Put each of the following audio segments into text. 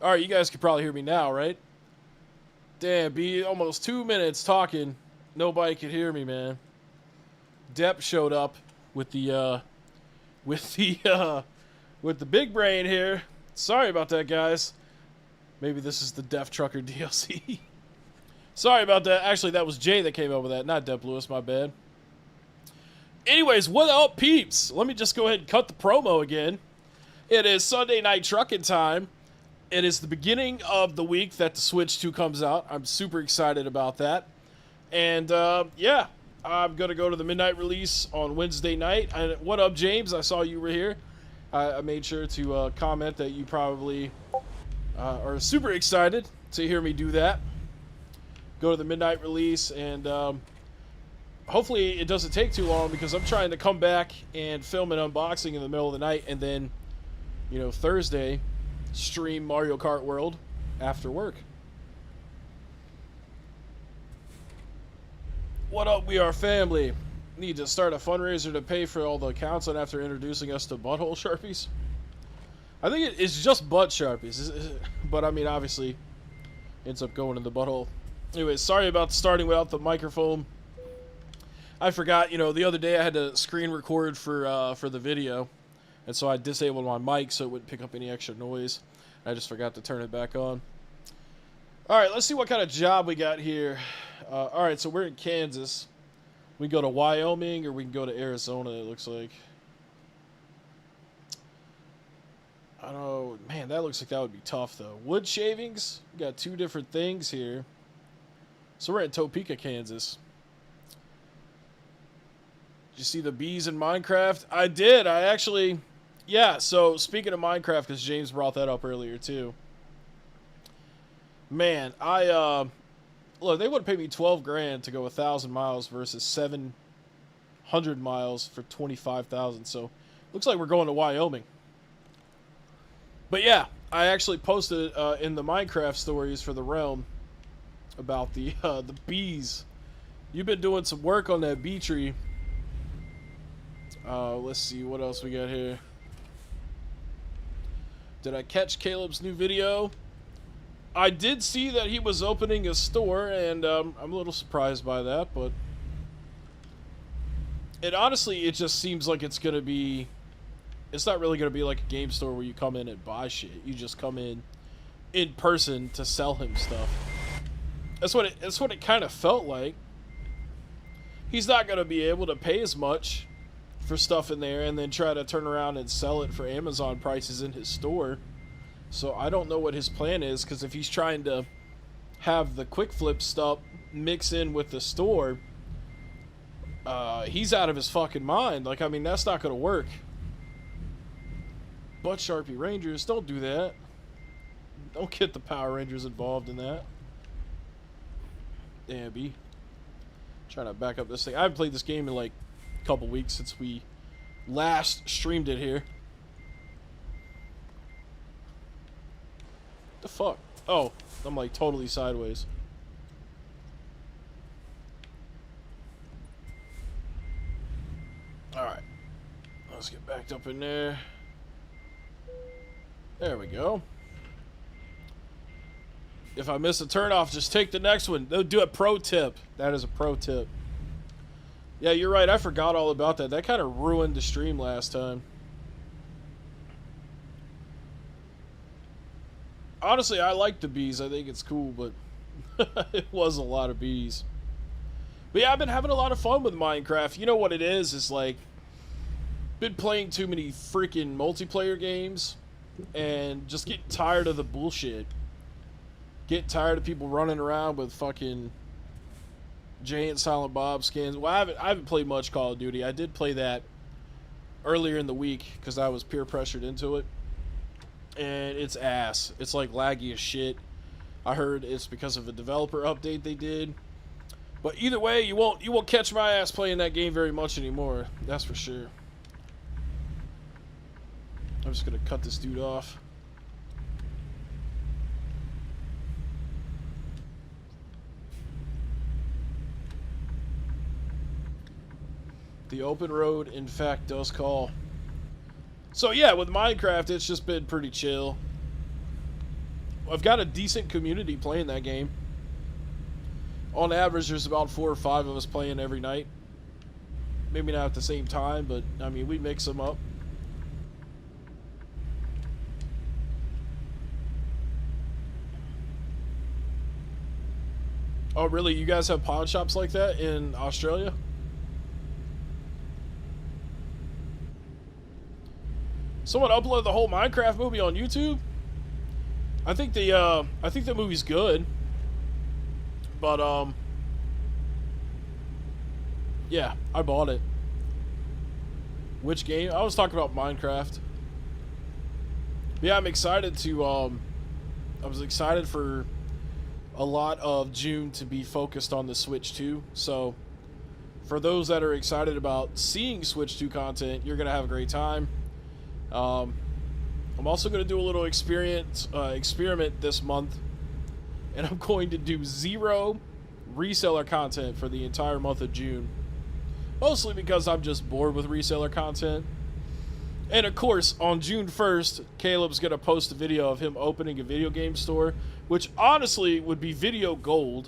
All right, you guys can probably hear me now, right? Damn, be almost 2 minutes talking. Nobody could hear me, man. Depp showed up with the with the with the big brain here. Sorry about that, guys. Maybe this is the Deaf Trucker DLC. Sorry about that. Actually, that was Jay that came up with that, not Depp Lewis. My bad. Anyways, what up, peeps? Let me just go ahead and cut the promo again. It is Sunday night trucking time. It is the beginning of the week that the Switch 2 comes out. I'm super excited about that. And, yeah, I'm going to go to the midnight release on Wednesday night. And what up, James? I saw you were here. I made sure to comment that you probably are super excited to hear me do that. Go to the midnight release, and hopefully it doesn't take too long, because I'm trying to come back and film an unboxing in the middle of the night, and then, you know, Thursday, stream Mario Kart World after work. What up, we are family? Need to start a fundraiser to pay for all the accounts and after introducing us to butthole Sharpies. I think it's just butt Sharpies, but I mean, obviously, ends up going in the butthole. Anyways, sorry about starting without the microphone. I forgot, you know, the other day I had to screen record for the video, and so I disabled my mic so it wouldn't pick up any extra noise. I just forgot to turn it back on. Alright, let's see what kind of job we got here. Alright, so we're in Kansas. We can go to Wyoming, or we can go to Arizona, it looks like. I don't know. Man, that looks like that would be tough, though. Wood shavings? We got two different things here. So we're in Topeka, Kansas. Did you see the bees in Minecraft? I did. I actually... Yeah, so speaking of Minecraft, because James brought that up earlier, too. Man, look, they would pay me 12 grand to go 1,000 miles versus 700 miles for 25,000. So, looks like we're going to Wyoming. But yeah, I actually posted in the Minecraft stories for the realm about the bees. You've been doing some work on that bee tree. Let's see what else we got here. Did I catch Caleb's new video? I did see that he was opening a store, and I'm a little surprised by that, but it honestly, it just seems like it's gonna be, it's not really gonna be like a game store where you come in and buy shit. You just come in person to sell him stuff. That's what it kind of felt like. He's not gonna be able to pay as much for stuff in there and then try to turn around and sell it for Amazon prices in his store. So I don't know what his plan is, because if he's trying to have the quick flip stuff mix in with the store, he's out of his fucking mind. Like, I mean, that's not gonna work. Butt Sharpie Rangers, don't do that. Don't get the Power Rangers involved in that. Damn, B. Trying to back up this thing. I haven't played this game in like a couple weeks since we last streamed it here. The fuck? Oh, I'm like totally sideways. Alright. Let's get backed up in there. There we go. If I miss a turnoff, just take the next one. They'll do a pro tip. That is a pro tip. Yeah, you're right. I forgot all about that. That kind of ruined the stream last time. Honestly, I like the bees. I think it's cool, but it was a lot of bees. But yeah, I've been having a lot of fun with Minecraft. You know what it is like, been playing too many freaking multiplayer games and just getting tired of the bullshit. Getting tired of people running around with fucking Jay and Silent Bob skins. Well, I haven't played much Call of Duty. I did play that earlier in the week because I was peer pressured into it. And it's ass. It's like laggy as shit. I heard it's because of a developer update they did. But either way, you won't catch my ass playing that game very much anymore. That's for sure. I'm just gonna cut this dude off. The open road, in fact, does call. So yeah, with Minecraft, it's just been pretty chill. I've got a decent community playing that game. On average, there's about 4 or 5 of us playing every night. Maybe not at the same time, but I mean, we mix them up. Oh, really? You guys have pawn shops like that in Australia? Someone uploaded the whole Minecraft movie on YouTube. I think the movie's good, but yeah, I bought it. Which game? I was talking about Minecraft. Yeah, I'm excited to I was excited for a lot of June to be focused on the Switch 2. So for those that are excited about seeing Switch 2 content, you're gonna have a great time. I'm also going to do a little experiment this month, and I'm going to do 0 reseller content for the entire month of June. Mostly because I'm just bored with reseller content. And of course, on June 1st, Caleb's going to post a video of him opening a video game store, which honestly would be video gold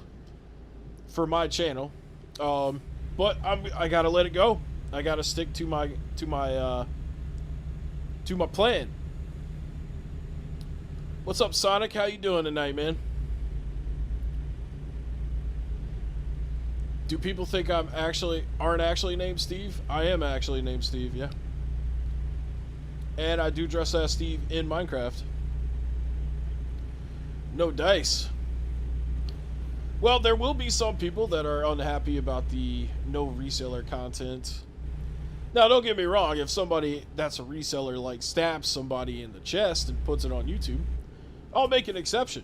for my channel. But I got to let it go. I got to stick to my plan. What's up, Sonic? How you doing tonight, man? Do people think aren't actually named Steve? I am actually named Steve, yeah. And I do dress as Steve in Minecraft. No dice. Well, there will be some people that are unhappy about the no reseller content. Now, don't get me wrong, if somebody that's a reseller like stabs somebody in the chest and puts it on YouTube, I'll make an exception.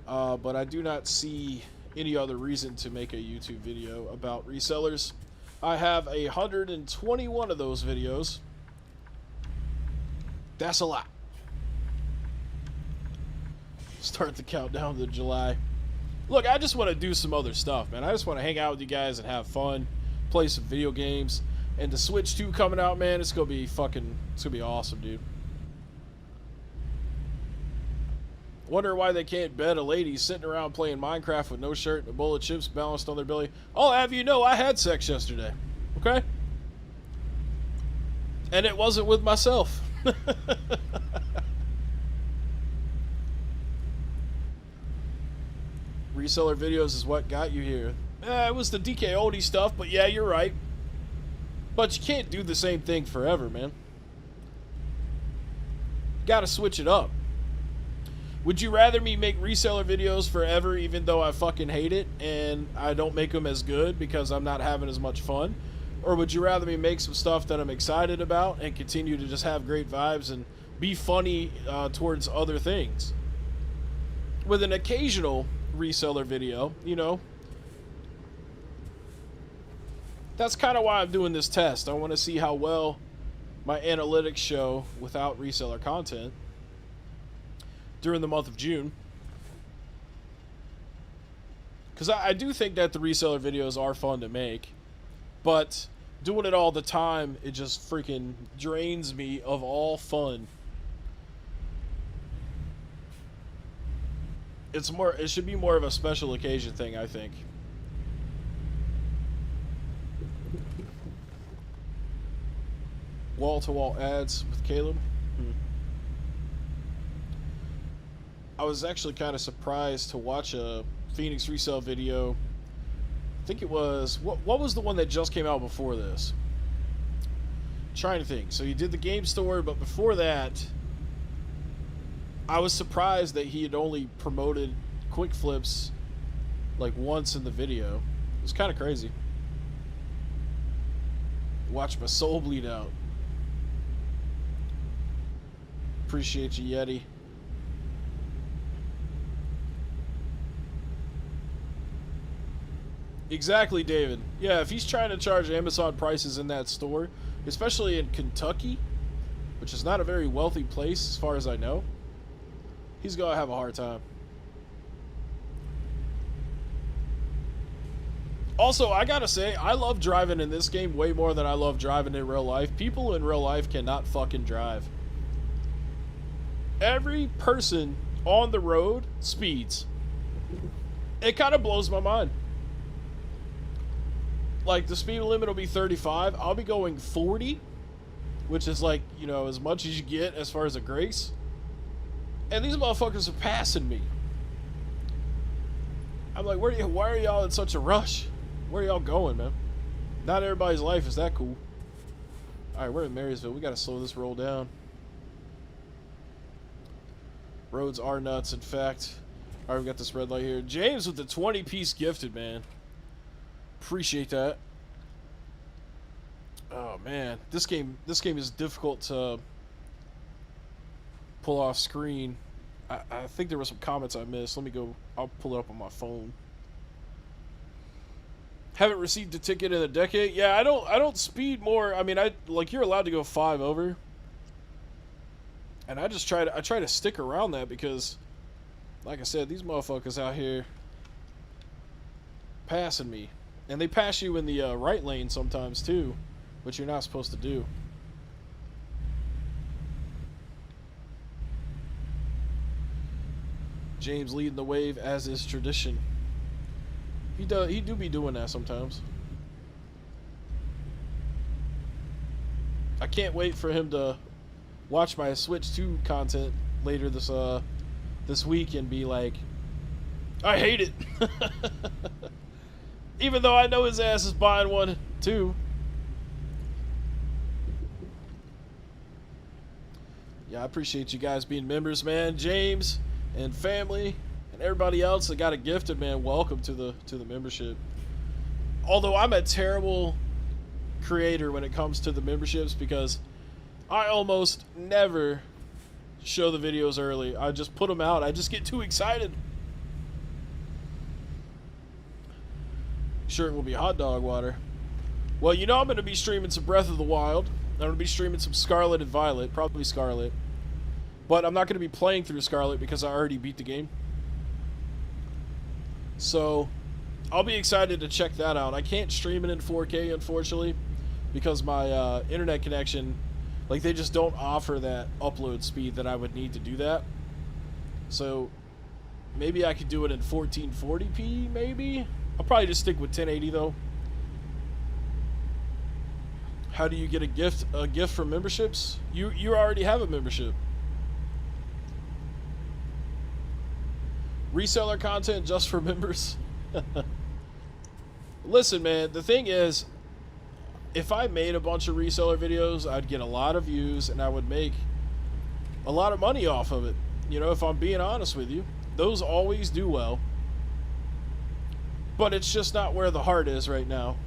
But I do not see any other reason to make a YouTube video about resellers. I have 121 of those videos. That's a lot. Start the countdown to July. Look, I just want to do some other stuff, man. I just want to hang out with you guys and have fun, play some video games. And the Switch 2 coming out, man, it's gonna be awesome, dude. Wonder why they can't bet a lady sitting around playing Minecraft with no shirt and a bowl of chips balanced on their belly. I'll have you know, I had sex yesterday. Okay? And it wasn't with myself. Reseller videos is what got you here. It was the DK oldie stuff, but yeah, you're right. But you can't do the same thing forever, man. Gotta switch it up. Would you rather me make reseller videos forever even though I fucking hate it and I don't make them as good because I'm not having as much fun? Or would you rather me make some stuff that I'm excited about and continue to just have great vibes and be funny towards other things? With an occasional reseller video, you know. That's kind of why I'm doing this test. I want to see how well my analytics show without reseller content during the month of June. Because I do think that the reseller videos are fun to make, but doing it all the time, it just freaking drains me of all fun. It should be more of a special occasion thing, I think. Wall-to-wall ads with Caleb. I was actually kind of surprised to watch a Phoenix resale video. I think it was what was the one that just came out before this? I'm trying to think. So he did the game store, but before that, I was surprised that he had only promoted quick flips like once in the video. It was kind of crazy. Watch my soul bleed out. Appreciate you, Yeti. Exactly, David. Yeah, if he's trying to charge Amazon prices in that store, especially in Kentucky, which is not a very wealthy place as far as I know, he's gonna have a hard time. Also, I gotta say, I love driving in this game way more than I love driving in real life. People in real life cannot fucking drive. Every person on the road speeds. It kind of blows my mind. Like, the speed limit will be 35. I'll be going 40, which is like, you know, as much as you get as far as a grace. And these motherfuckers are passing me. I'm like, why are y'all in such a rush? Where are y'all going, man? Not everybody's life is that cool. Alright, we're in Marysville. We gotta slow this roll down. Roads are nuts, in fact. Alright, we got this red light here. James with the 20-piece gifted, man. Appreciate that. Oh man, this game is difficult to pull off screen. I think there were some comments I missed. Let me go. I'll pull it up on my phone. Haven't received a ticket in a decade. Yeah, I don't speed more. I mean, you're allowed to go 5 over, and I try to stick around that because, like I said, these motherfuckers out here passing me. And they pass you in the right lane sometimes, too, which you're not supposed to do. James leading the wave, as is tradition. He do be doing that sometimes. I can't wait for him to watch my Switch 2 content later this week and be like, I hate it. Even though I know his ass is buying one, too. Yeah, I appreciate you guys being members, man. James and family and everybody else that got a gifted, man, welcome to the membership. Although I'm a terrible creator when it comes to the memberships because I almost never show the videos early. I just put them out. I just get too excited. Sure, it will be hot dog water. Well, you know I'm going to be streaming some Breath of the Wild. I'm going to be streaming some Scarlet and Violet. Probably Scarlet. But I'm not going to be playing through Scarlet because I already beat the game. So, I'll be excited to check that out. I can't stream it in 4K, unfortunately, because my internet connection, like, they just don't offer that upload speed that I would need to do that. So, maybe I could do it in 1440p, maybe? I'll probably just stick with 1080 though. How do you get a gift from memberships? You already have a membership. Reseller content just for members. Listen, man, the thing is, if I made a bunch of reseller videos, I'd get a lot of views and I would make a lot of money off of it. You know, if I'm being honest with you, those always do well. But it's just not where the heart is right now.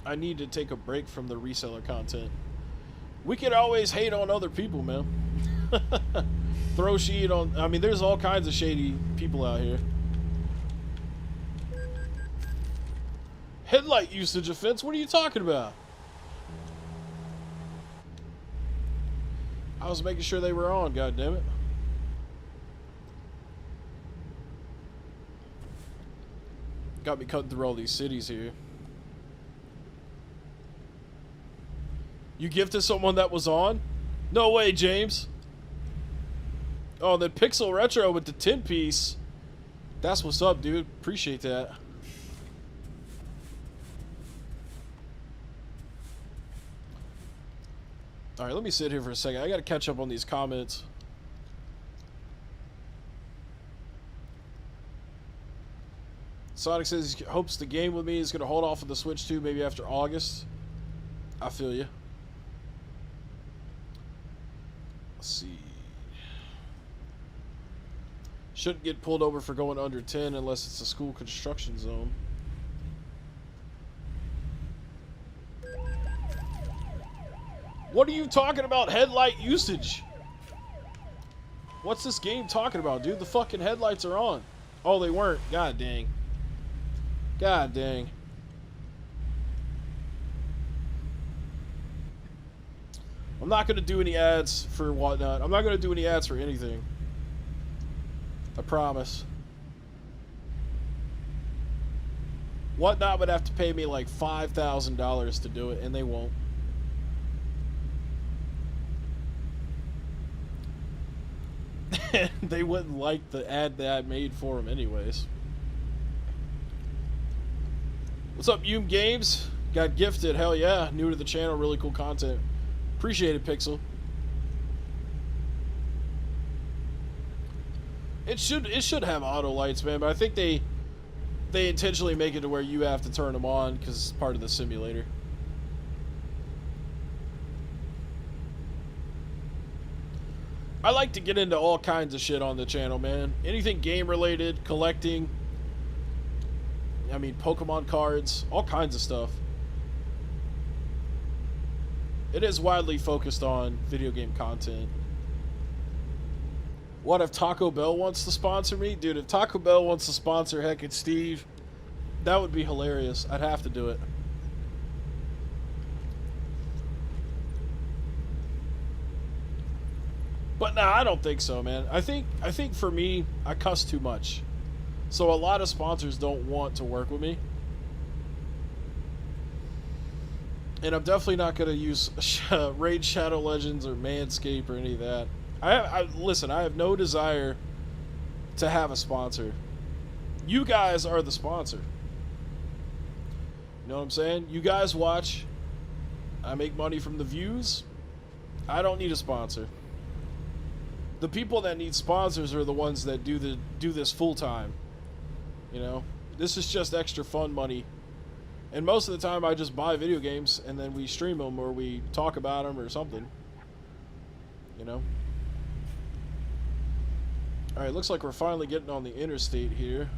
I need to take a break from the reseller content. We can always hate on other people, man. Throw shade on... I mean, there's all kinds of shady people out here. Headlight usage offense? What are you talking about? I was making sure they were on, goddammit. Got me cutting through all these cities here. You gifted someone that was on? No way, James. Oh, then Pixel Retro with the 10-piece. That's what's up, dude. Appreciate that. Alright, let me sit here for a second. I gotta catch up on these comments. Sonic says he hopes the game with me is gonna hold off on the Switch 2 maybe after August. I feel you. Let's see. Shouldn't get pulled over for going under 10 unless it's a school construction zone. What are you talking about headlight usage? What's this game talking about, dude? The fucking headlights are on. Oh, they weren't. God dang. God dang. I'm not going to do any ads for whatnot. I'm not going to do any ads for anything. I promise. Whatnot would have to pay me like $5,000 to do it, and they won't. They wouldn't like the ad that I made for them anyways. What's up, Yume Games? Got gifted. Hell yeah. New to the channel. Really cool content. Appreciate it, Pixel. It should have auto lights, man, but I think they intentionally make it to where you have to turn them on because it's part of the simulator. I like to get into all kinds of shit on the channel, man. Anything game related, collecting. I mean, Pokemon cards, all kinds of stuff. It is widely focused on video game content. What if Taco Bell wants to sponsor me? Dude, if Taco Bell wants to sponsor Heckin Steve, that would be hilarious. I'd have to do it. But nah, I don't think so, man. I think for me, I cuss too much. So a lot of sponsors don't want to work with me. And I'm definitely not going to use Raid Shadow Legends or Manscaped or any of that. Listen, I have no desire to have a sponsor. You guys are the sponsor. You know what I'm saying? You guys watch. I make money from the views. I don't need a sponsor. The people that need sponsors are the ones that do this full time. You know, this is just extra fun money. And most of the time I just buy video games and then we stream them or we talk about them or something. You know? Alright, looks like we're finally getting on the interstate here.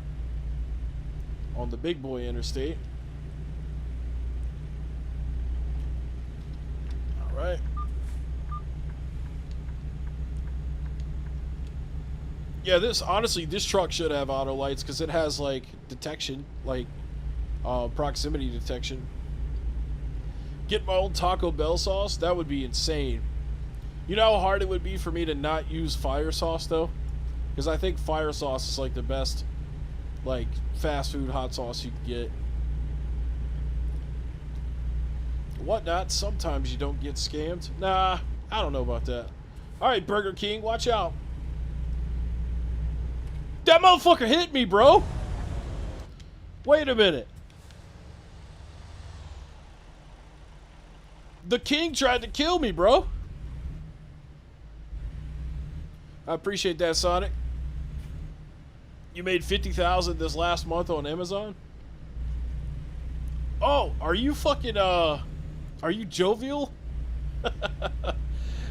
On the big boy interstate. Alright. Yeah, honestly, this truck should have auto lights because it has, like, detection, like, proximity detection. Get my old Taco Bell sauce? That would be insane. You know how hard it would be for me to not use fire sauce, though? Because I think fire sauce is, like, the best, like, fast food hot sauce you can get. Whatnot, sometimes you don't get scammed. Nah, I don't know about that. Alright, Burger King, watch out. That motherfucker hit me, bro. Wait a minute. The king tried to kill me, bro. I appreciate that, Sonic. You made $50,000 this last month on Amazon? Oh, are you fucking, are you jovial?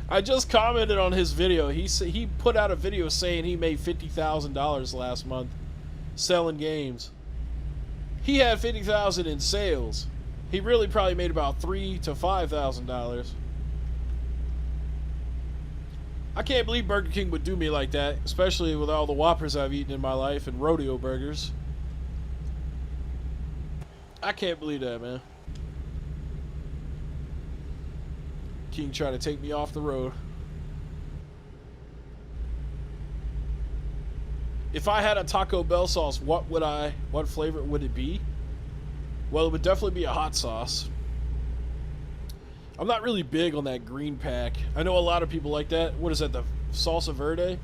I just commented on his video. He put out a video saying he made $50,000 last month selling games. He had $50,000 in sales. He really probably made about $3,000 to $5,000. I can't believe Burger King would do me like that, especially with all the Whoppers I've eaten in my life and rodeo burgers. I can't believe that, man. King trying to take me off the road. If I had a Taco Bell sauce, what flavor would it be? Well, it would definitely be a hot sauce. I'm not really big on that green pack. I know a lot of people like that. What is that, the salsa verde?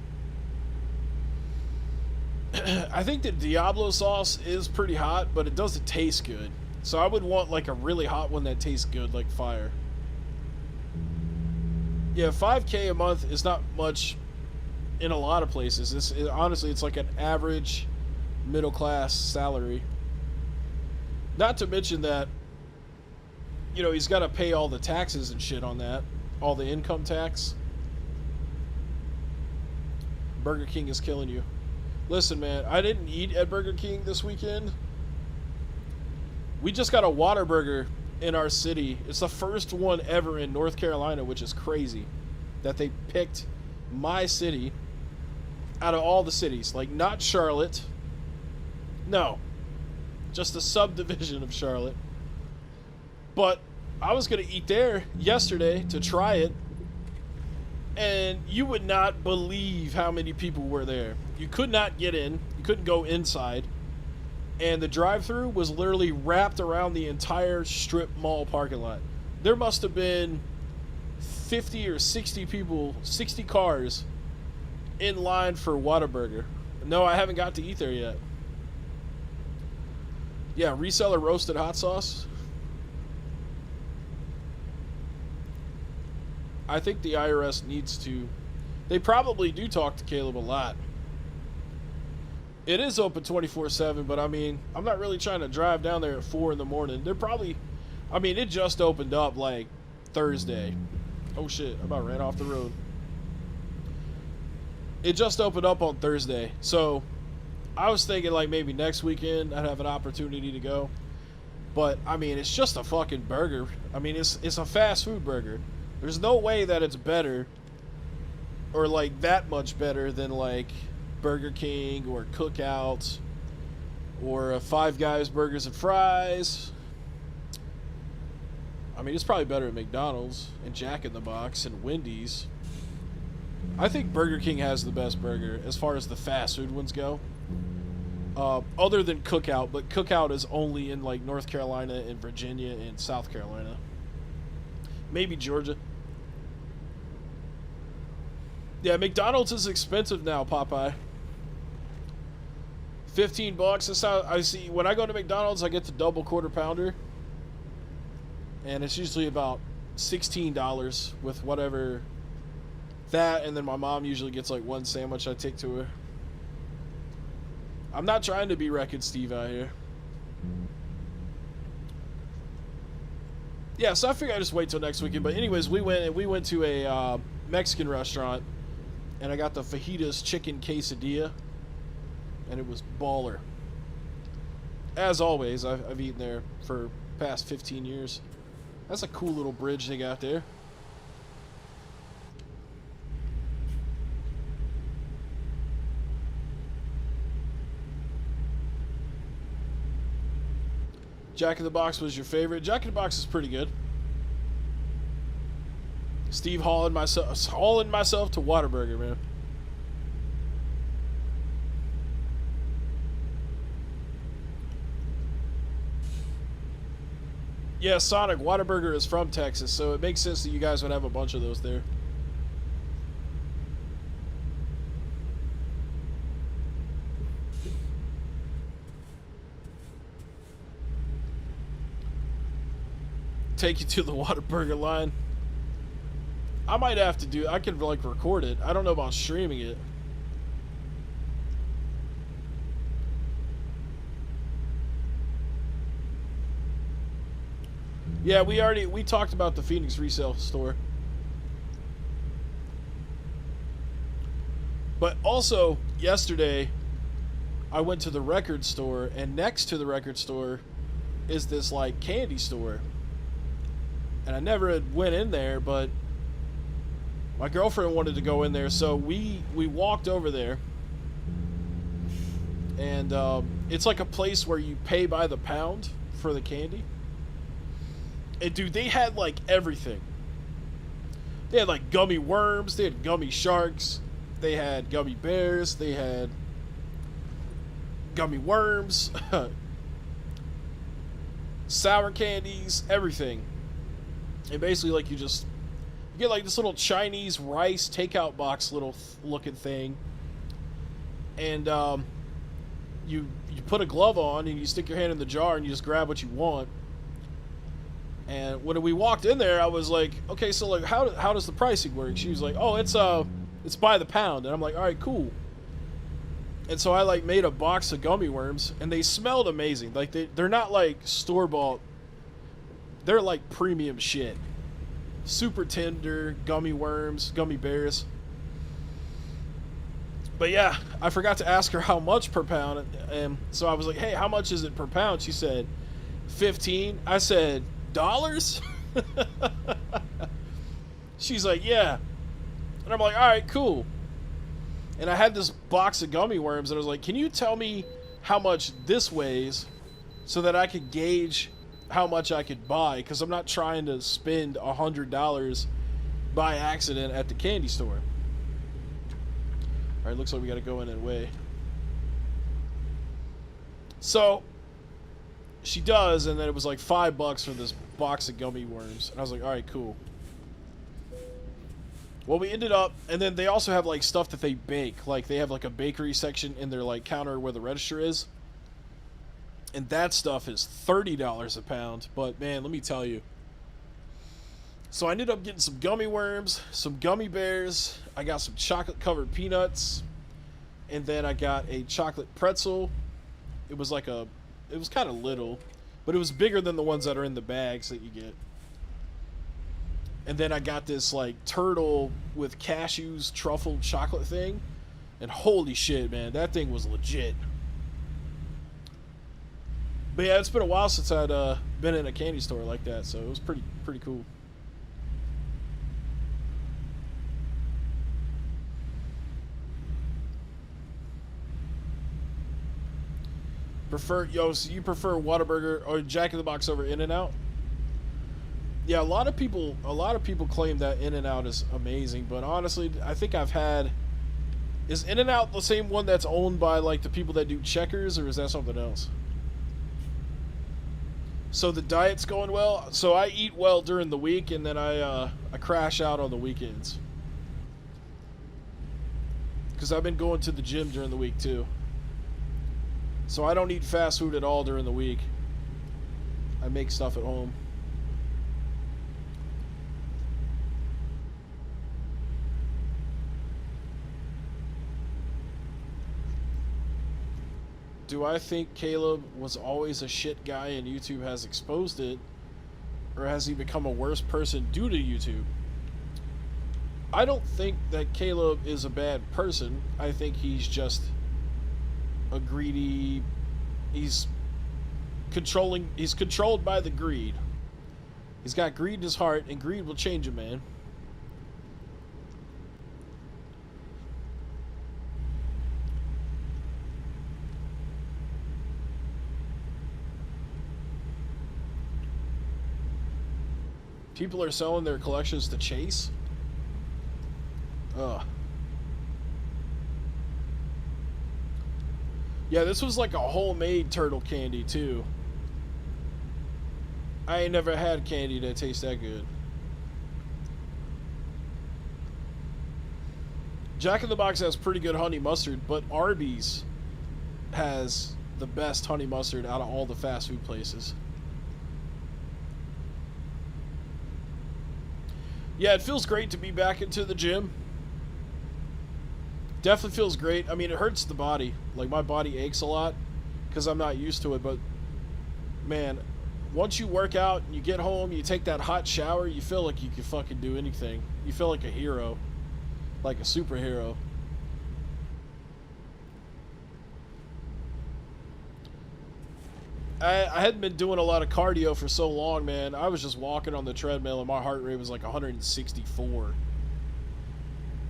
I think the Diablo sauce is pretty hot, but it doesn't taste good. So I would want like a really hot one that tastes good, like fire. Yeah, $5K a month is not much in a lot of places. Honestly, it's like an average middle class salary. Not to mention that, you know, he's got to pay all the taxes and shit on that. All the income tax. Burger King is killing you. Listen, man, I didn't eat at Burger King this weekend. We just got a Whataburger in our city. It's the first one ever in North Carolina, which is crazy. That they picked my city out of all the cities. Like, not Charlotte. No. Just a subdivision of Charlotte. But I was going to eat there yesterday to try it. And you would not believe how many people were there. You could not get in. You couldn't go inside. And the drive-thru was literally wrapped around the entire strip mall parking lot. There must have been 50 or 60 people, 60 cars in line for Whataburger. No, I haven't got to eat there yet. Yeah, Reseller roasted hot sauce. I think the IRS needs to... They probably do talk to Caleb a lot. It is open 24/7, but I mean, I'm not really trying to drive down there at 4 in the morning. They're probably... I mean, it just opened up like Thursday. Oh shit, I about ran off the road. It just opened up on Thursday. So, I was thinking like maybe next weekend I'd have an opportunity to go. But, I mean, it's just a fucking burger. I mean, it's a fast food burger. There's no way that it's better or like that much better than like Burger King or Cookout or Five Guys Burgers and Fries. I mean, it's probably better at McDonald's and Jack in the Box and Wendy's. I think Burger King has the best burger as far as the fast food ones go. Other than Cookout, but Cookout is only in like North Carolina and Virginia and South Carolina. Maybe Georgia. Yeah, McDonald's is expensive now, Popeye. $15. That's how I see. When I go to McDonald's, I get the double quarter pounder. And it's usually about $16 with whatever. That, and then my mom usually gets like one sandwich I take to her. I'm not trying to be Wreck-It Steve out here. Yeah, so I figured I'd just wait till next weekend. But anyways, we went to a Mexican restaurant. And I got the fajitas chicken quesadilla. And it was baller. As always, I've eaten there for past 15 years. That's a cool little bridge they got there. Jack in the Box was your favorite. Jack in the Box is pretty good. Steve hauling myself to Whataburger, man. Yeah, Sonic, Whataburger is from Texas, so it makes sense that you guys would have a bunch of those there. Take you to the Whataburger line. I might have to do... I could, like, record it. I don't know about streaming it. Yeah, we talked about the Phoenix resale store. But also, yesterday, I went to the record store, and next to the record store is this, like, candy store. And I never had went in there, but my girlfriend wanted to go in there, so we walked over there. And it's like a place where you pay by the pound for the candy. And dude, they had like everything. They had like gummy worms, they had gummy sharks, they had gummy bears, they had gummy worms, sour candies, everything. And basically, like, you get like this little Chinese rice takeout box little looking thing, and you put a glove on and you stick your hand in the jar and you just grab what you want. And when we walked in there, I was like, okay, so like how does the pricing work? She was like, oh, it's by the pound. And I'm like, all right, cool. And so I like made a box of gummy worms, and they smelled amazing. Like they're not like store-bought. They're like premium shit. Super tender gummy worms, gummy bears. But yeah, I forgot to ask her how much per pound, and so I was like, hey, how much is it per pound? She said 15. I said, dollars? She's like, yeah. And I'm like, all right, cool. And I had this box of gummy worms, and I was like, can you tell me how much this weighs so that I could gauge how much I could buy? Because I'm not trying to spend $100 by accident at the candy store. All right, looks like we got to go in and weigh. So she does, and then it was like $5 for this box of gummy worms. And I was like, all right, cool. Well, we ended up, and then they also have like stuff that they bake. Like they have like a bakery section in their like counter where the register is. And that stuff is $30 a pound. But man, let me tell you. So I ended up getting some gummy worms, some gummy bears. I got some chocolate covered peanuts. And then I got a chocolate pretzel. It was kind of little, but it was bigger than the ones that are in the bags that you get. And then I got this like turtle with cashews truffle chocolate thing. And holy shit, man, that thing was legit. But yeah, it's been a while since I'd been in a candy store like that, so it was pretty cool. So you prefer Whataburger or Jack in the Box over In-N-Out? Yeah, a lot of people claim that In-N-Out is amazing, but honestly, I think is In-N-Out the same one that's owned by like the people that do Checkers, or is that something else? So the diet's going well. So I eat well during the week, and then I crash out on the weekends. Because I've been going to the gym during the week too. So I don't eat fast food at all during the week. I make stuff at home. Do I think Caleb was always a shit guy and YouTube has exposed it? Or has he become a worse person due to YouTube? I don't think that Caleb is a bad person. I think he's just a greedy... He's controlled by the greed. He's got greed in his heart, and greed will change a man. People are selling their collections to chase? Ugh. Yeah, this was like a homemade turtle candy, too. I ain't never had candy that tastes that good. Jack in the Box has pretty good honey mustard, but Arby's has the best honey mustard out of all the fast food places. Yeah, it feels great to be back into the gym. Definitely feels great. I mean, it hurts the body. Like, my body aches a lot because I'm not used to it. But, man, once you work out and you get home, you take that hot shower, you feel like you can fucking do anything. You feel like a hero. Like a superhero. I hadn't been doing a lot of cardio for so long, man. I was just walking on the treadmill and my heart rate was like 164.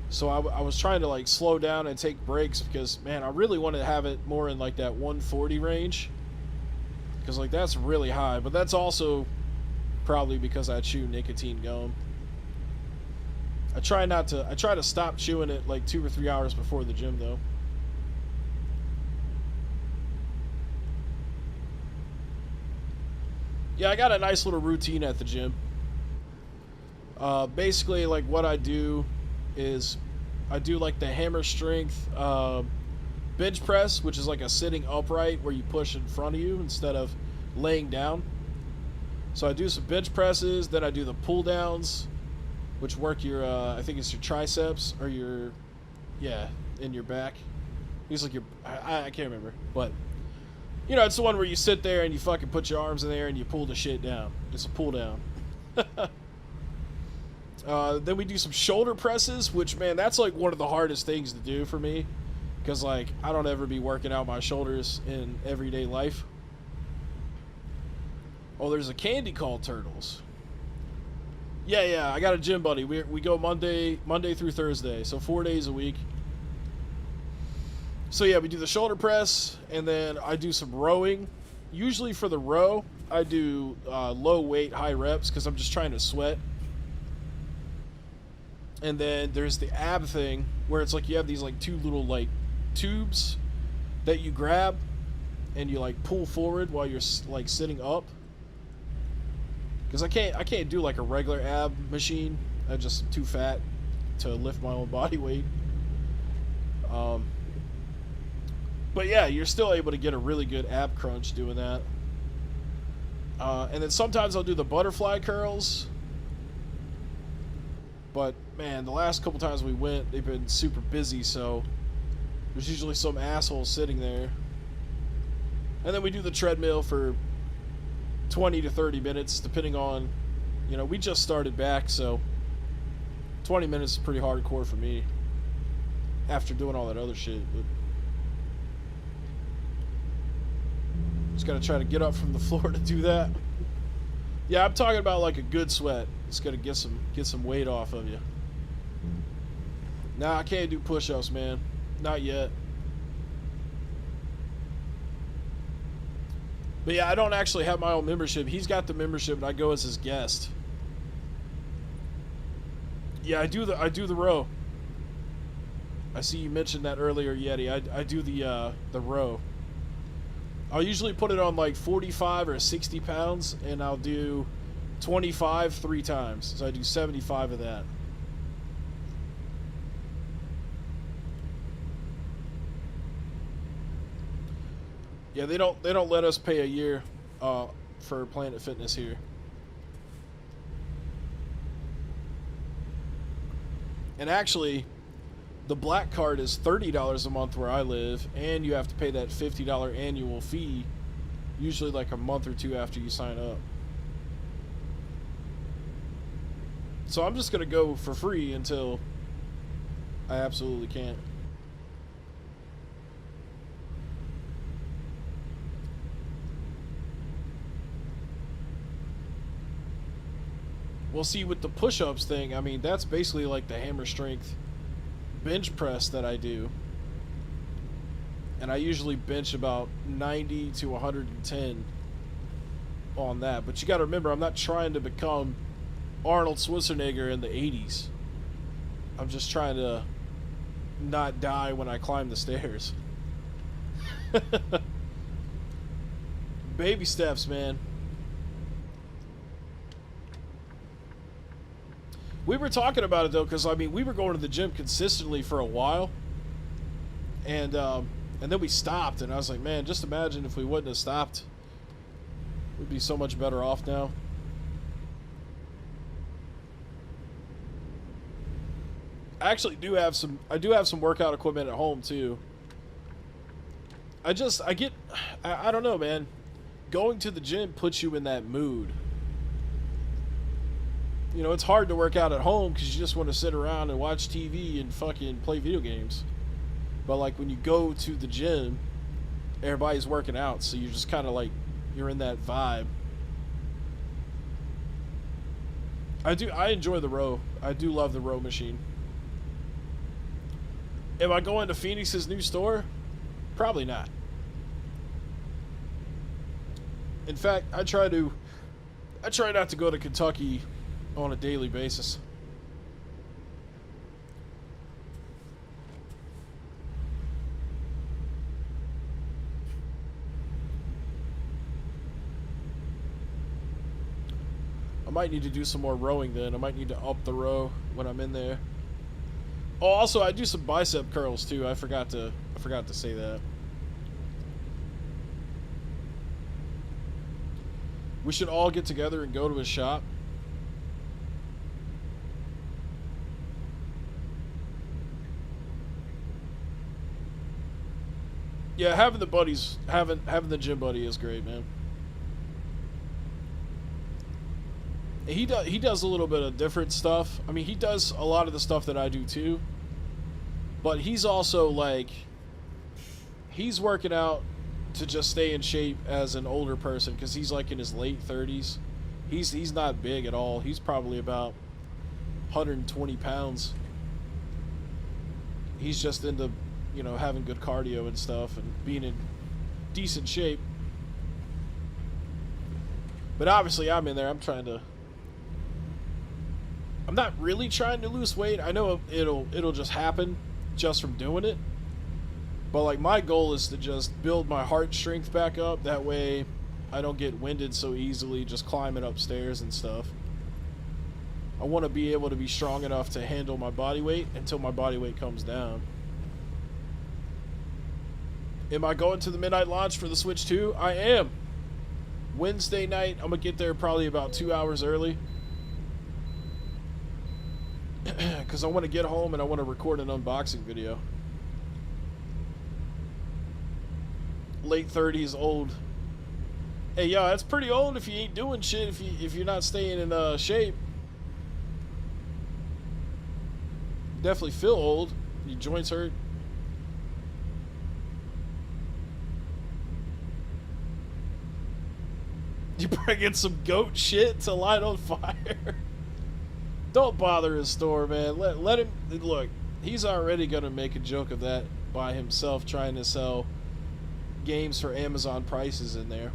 So I was trying to like slow down and take breaks because, man, I really wanted to have it more in like that 140 range. because like that's really high. But that's also probably because I chew nicotine gum. I try to stop chewing it like 2 or 3 hours before the gym though. Yeah, I got a nice little routine at the gym. Basically, like what I do is I do like the hammer strength bench press, which is like a sitting upright where you push in front of you instead of laying down. So I do some bench presses, then I do the pull downs, which work your I think it's your triceps or your in your back. It's like your I can't remember, but you know, it's the one where you sit there and you fucking put your arms in there and you pull the shit down. It's a pull down. Then we do some shoulder presses, which, man, that's like one of the hardest things to do for me. Because, like, I don't ever be working out my shoulders in everyday life. Oh, there's a candy called Turtles. Yeah, I got a gym buddy. We go Monday through Thursday, so 4 days a week. So yeah, we do the shoulder press, and then I do some rowing. Usually for the row, I do low weight, high reps, because I'm just trying to sweat. And then there's the ab thing, where it's like you have these like two little like tubes that you grab, and you like pull forward while you're like sitting up. Because I can't do like a regular ab machine. I'm just too fat to lift my own body weight. But yeah, you're still able to get a really good ab crunch doing that. And then sometimes I'll do the butterfly curls. But man, the last couple times we went, they've been super busy, so there's usually some asshole sitting there. And then we do the treadmill for 20 to 30 minutes, depending on, you know, we just started back, so 20 minutes is pretty hardcore for me after doing all that other shit. But just gotta try to get up from the floor to do that. Yeah, I'm talking about like a good sweat. It's gonna get some weight off of you. Nah, I can't do push-ups, man. Not yet. But yeah, I don't actually have my own membership. He's got the membership, and I go as his guest. Yeah, I do the row. I see you mentioned that earlier, Yeti. I do the row. I'll usually put it on like 45 or 60 pounds, and I'll do 25 3 times. So I do 75 of that. Yeah, they don't let us pay a year for Planet Fitness here. And actually, the black card is $30 a month where I live, and you have to pay that $50 annual fee, usually like a month or two after you sign up. So I'm just going to go for free until I absolutely can't. Well, see, with the push-ups thing, I mean, that's basically like the hammer strength bench press that I do. And I usually bench about 90 to 110 on that. But you got to remember, I'm not trying to become Arnold Schwarzenegger in the 80s. I'm just trying to not die when I climb the stairs. Baby steps, man. We were talking about it though, because I mean, we were going to the gym consistently for a while, and then we stopped, and I was like, man, just imagine if we wouldn't have stopped, we'd be so much better off now. I actually do have some workout equipment at home too. I don't know, man. Going to the gym puts you in that mood. You know, it's hard to work out at home because you just want to sit around and watch TV and fucking play video games. But, like, when you go to the gym, everybody's working out, so you're just kind of like, you're in that vibe. I enjoy the row. I do love the row machine. Am I going to Phoenix's new store? Probably not. In fact, I try not to go to Kentucky on a daily basis. I might need to do some more rowing then. I might need to up the row when I'm in there. Oh, also I do some bicep curls too. I forgot to say that. We should all get together and go to his shop. Yeah, having the buddies, having the gym buddy is great, man. He does a little bit of different stuff. I mean, he does a lot of the stuff that I do too. But he's also like, he's working out to just stay in shape as an older person because he's like in his late 30s. He's not big at all. He's probably about 120 pounds. He's just into, you know, having good cardio and stuff and being in decent shape. But obviously I'm in there. I'm not really trying to lose weight. I know it'll just happen just from doing it. But like my goal is to just build my heart strength back up. That way I don't get winded so easily just climbing upstairs and stuff. I want to be able to be strong enough to handle my body weight until my body weight comes down. Am I going to the midnight launch for the Switch 2? I am. Wednesday night. I'm going to get there probably about 2 hours early. Because I want to get home and I want to record an unboxing video. Late 30s, old. Hey, yo, that's pretty old if you ain't doing shit, if you're not staying in shape. Definitely feel old. Your joints hurt. You bring in some goat shit to light on fire. Don't bother his store, man. Let him look. He's already gonna make a joke of that by himself, trying to sell games for Amazon prices in there.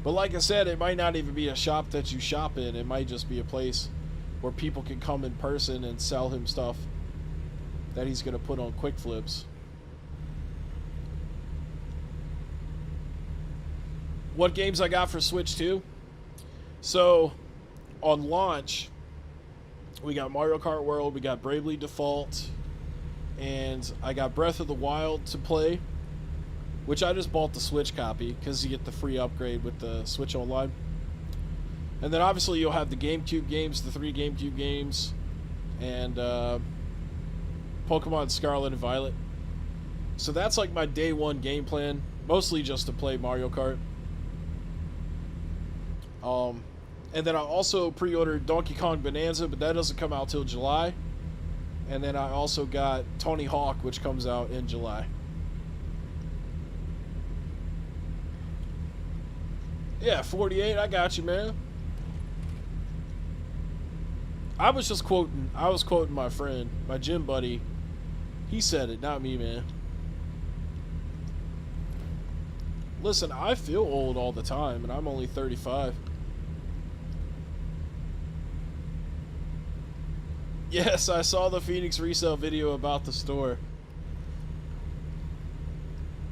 But like I said, it might not even be a shop that you shop in. It might just be a place where people can come in person and sell him stuff that he's gonna put on quick flips. What games I got for Switch 2? So on launch, we got Mario Kart World, we got Bravely Default, and I got Breath of the Wild to play, which I just bought the Switch copy because you get the free upgrade with the Switch Online. And then obviously you'll have the GameCube games, the 3 GameCube games, and Pokemon Scarlet and Violet. So that's like my day one game plan, mostly just to play Mario Kart. And then I also pre-ordered Donkey Kong Bonanza, but that doesn't come out till July. And then I also got Tony Hawk, which comes out in July. Yeah, 48, I got you, man. I was quoting my friend, my gym buddy. He said it, not me, man. Listen, I feel old all the time, and I'm only 35. Yes, I saw the Phoenix Resale video about the store.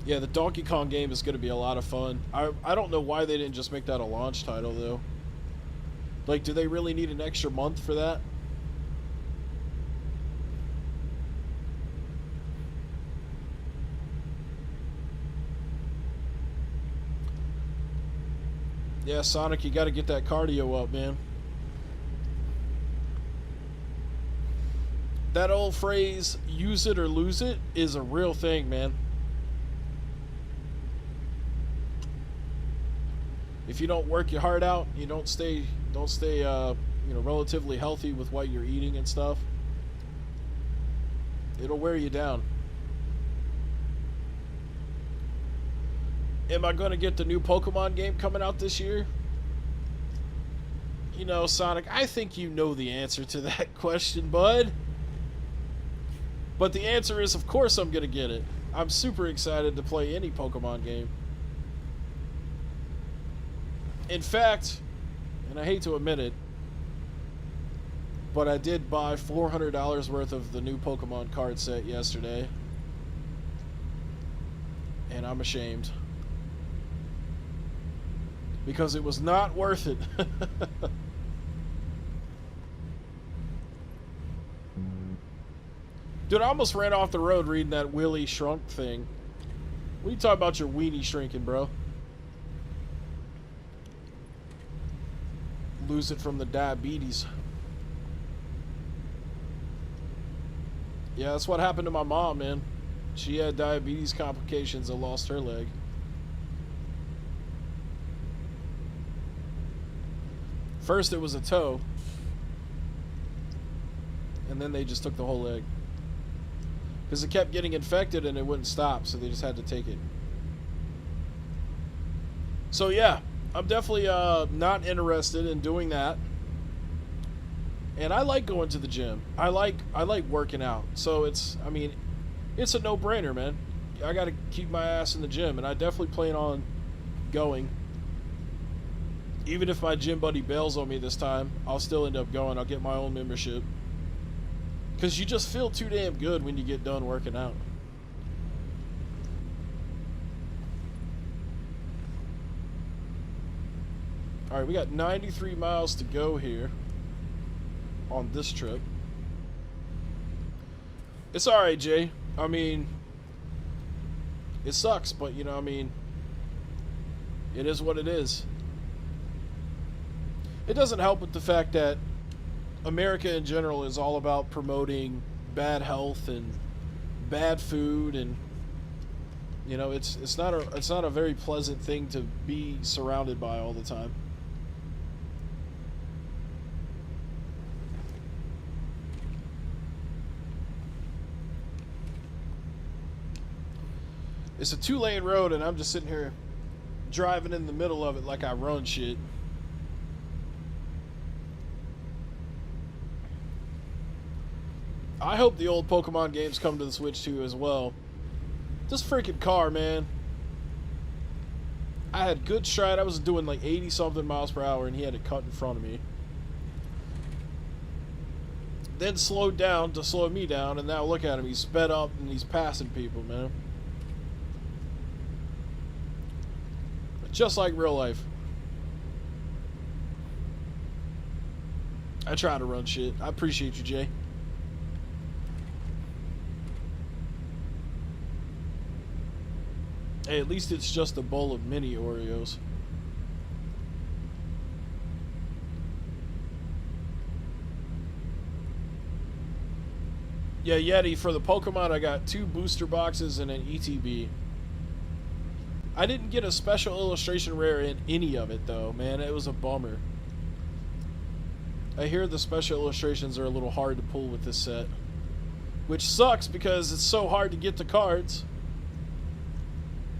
Yeah, the Donkey Kong game is going to be a lot of fun. I don't know why they didn't just make that a launch title, though. Like, do they really need an extra month for that? Yeah, Sonic, you got to get that cardio up, man. That old phrase, use it or lose it, is a real thing, man. If you don't work your heart out, you don't stay relatively healthy with what you're eating and stuff, it'll wear you down. Am I going to get the new Pokemon game coming out this year? You know, Sonic, I think you know the answer to that question, bud. But the answer is, of course I'm going to get it. I'm super excited to play any Pokemon game. In fact, and I hate to admit it, but I did buy $400 worth of the new Pokemon card set yesterday. And I'm ashamed. Because it was not worth it. Dude, I almost ran off the road reading that Willy Shrunk thing. What are you talking about your weenie shrinking, bro? Lose it from the diabetes. Yeah, that's what happened to my mom, man. She had diabetes complications and lost her leg. First it was a toe. And then they just took the whole leg. Because it kept getting infected and it wouldn't stop, so they just had to take it. So yeah, I'm definitely not interested in doing that. And I like going to the gym. I like working out. So it's a no-brainer, man. I got to keep my ass in the gym, and I definitely plan on going. Even if my gym buddy bails on me this time, I'll still end up going. I'll get my own membership. Because you just feel too damn good when you get done working out. Alright, we got 93 miles to go here on this trip. It's alright, Jay. I mean, it sucks, but you know, I mean, it is what it is. It doesn't help with the fact that America in general is all about promoting bad health and bad food, and you know, it's not a very pleasant thing to be surrounded by all the time. It's a 2-lane road, and I'm just sitting here driving in the middle of it like I run shit. I hope the old Pokemon games come to the Switch too as well. This freaking car, man. I had good stride. I was doing like 80 something miles per hour, and he had it cut in front of me. Then slowed down to slow me down, and now look at him. He's sped up and he's passing people, man. Just like real life. I try to run shit. I appreciate you, Jay. Hey, at least it's just a bowl of mini Oreos. Yeah, Yeti, for the Pokemon, I got 2 booster boxes and an ETB. I didn't get a special illustration rare in any of it, though, man. It was a bummer. I hear the special illustrations are a little hard to pull with this set. Which sucks because it's so hard to get the cards.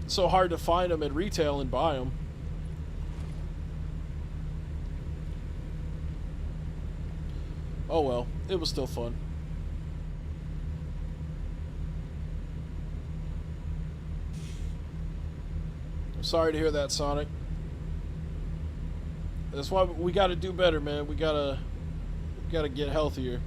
It's so hard to find them at retail and buy them. Oh well, it was still fun. I'm sorry to hear that, Sonic. That's why we got to do better, man. We gotta get healthier.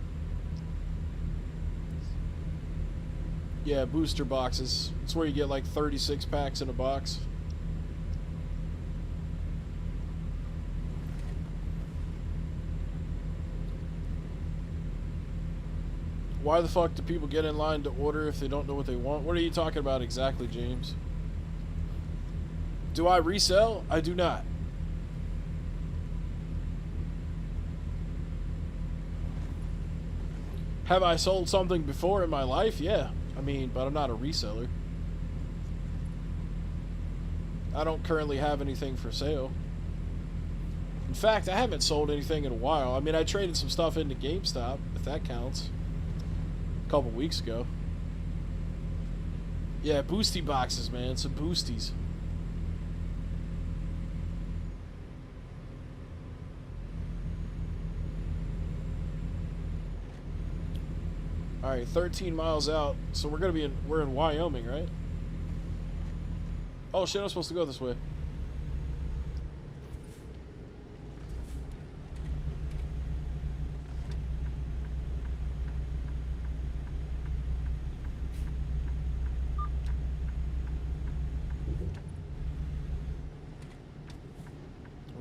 Yeah, booster boxes. It's where you get like 36 packs in a box. Why the fuck do people get in line to order if they don't know what they want? What are you talking about exactly, James? Do I resell? I do not. Have I sold something before in my life? Yeah. I mean, but I'm not a reseller. I don't currently have anything for sale. In fact, I haven't sold anything in a while. I mean, I traded some stuff into GameStop, if that counts. A couple weeks ago. Yeah, boosty boxes, man. Some boosties. Alright, 13 miles out. So we're in Wyoming, right? Oh shit, I'm supposed to go this way.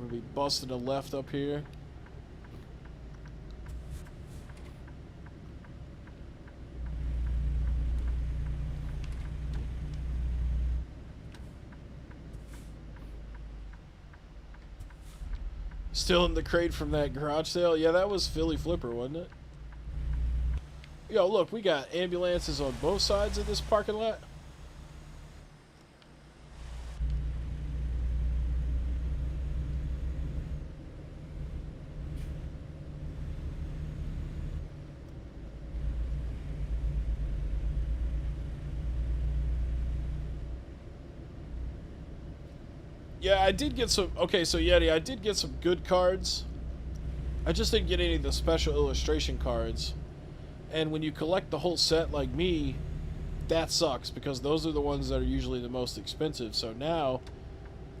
We'll be busting a left up here. Still in the crate from that garage sale? Yeah, that was Philly Flipper, wasn't it? Yo, look, we got ambulances on both sides of this parking lot. Yeah, I did get some... Okay, so Yeti, I did get some good cards. I just didn't get any of the special illustration cards. And when you collect the whole set like me, that sucks, because those are the ones that are usually the most expensive. So now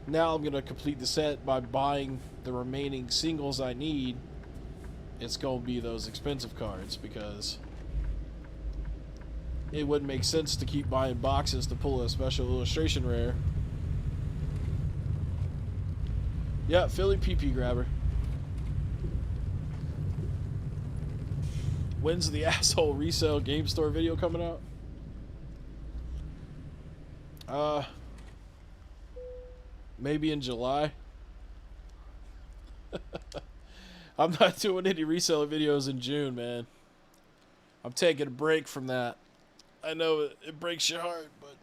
I'm going to complete the set by buying the remaining singles I need. It's going to be those expensive cards, because it wouldn't make sense to keep buying boxes to pull a special illustration rare. Yeah, Philly PP grabber. When's the asshole resale game store video coming out? Maybe in July. I'm not doing any reseller videos in June, man. I'm taking a break from that. I know it breaks your heart, but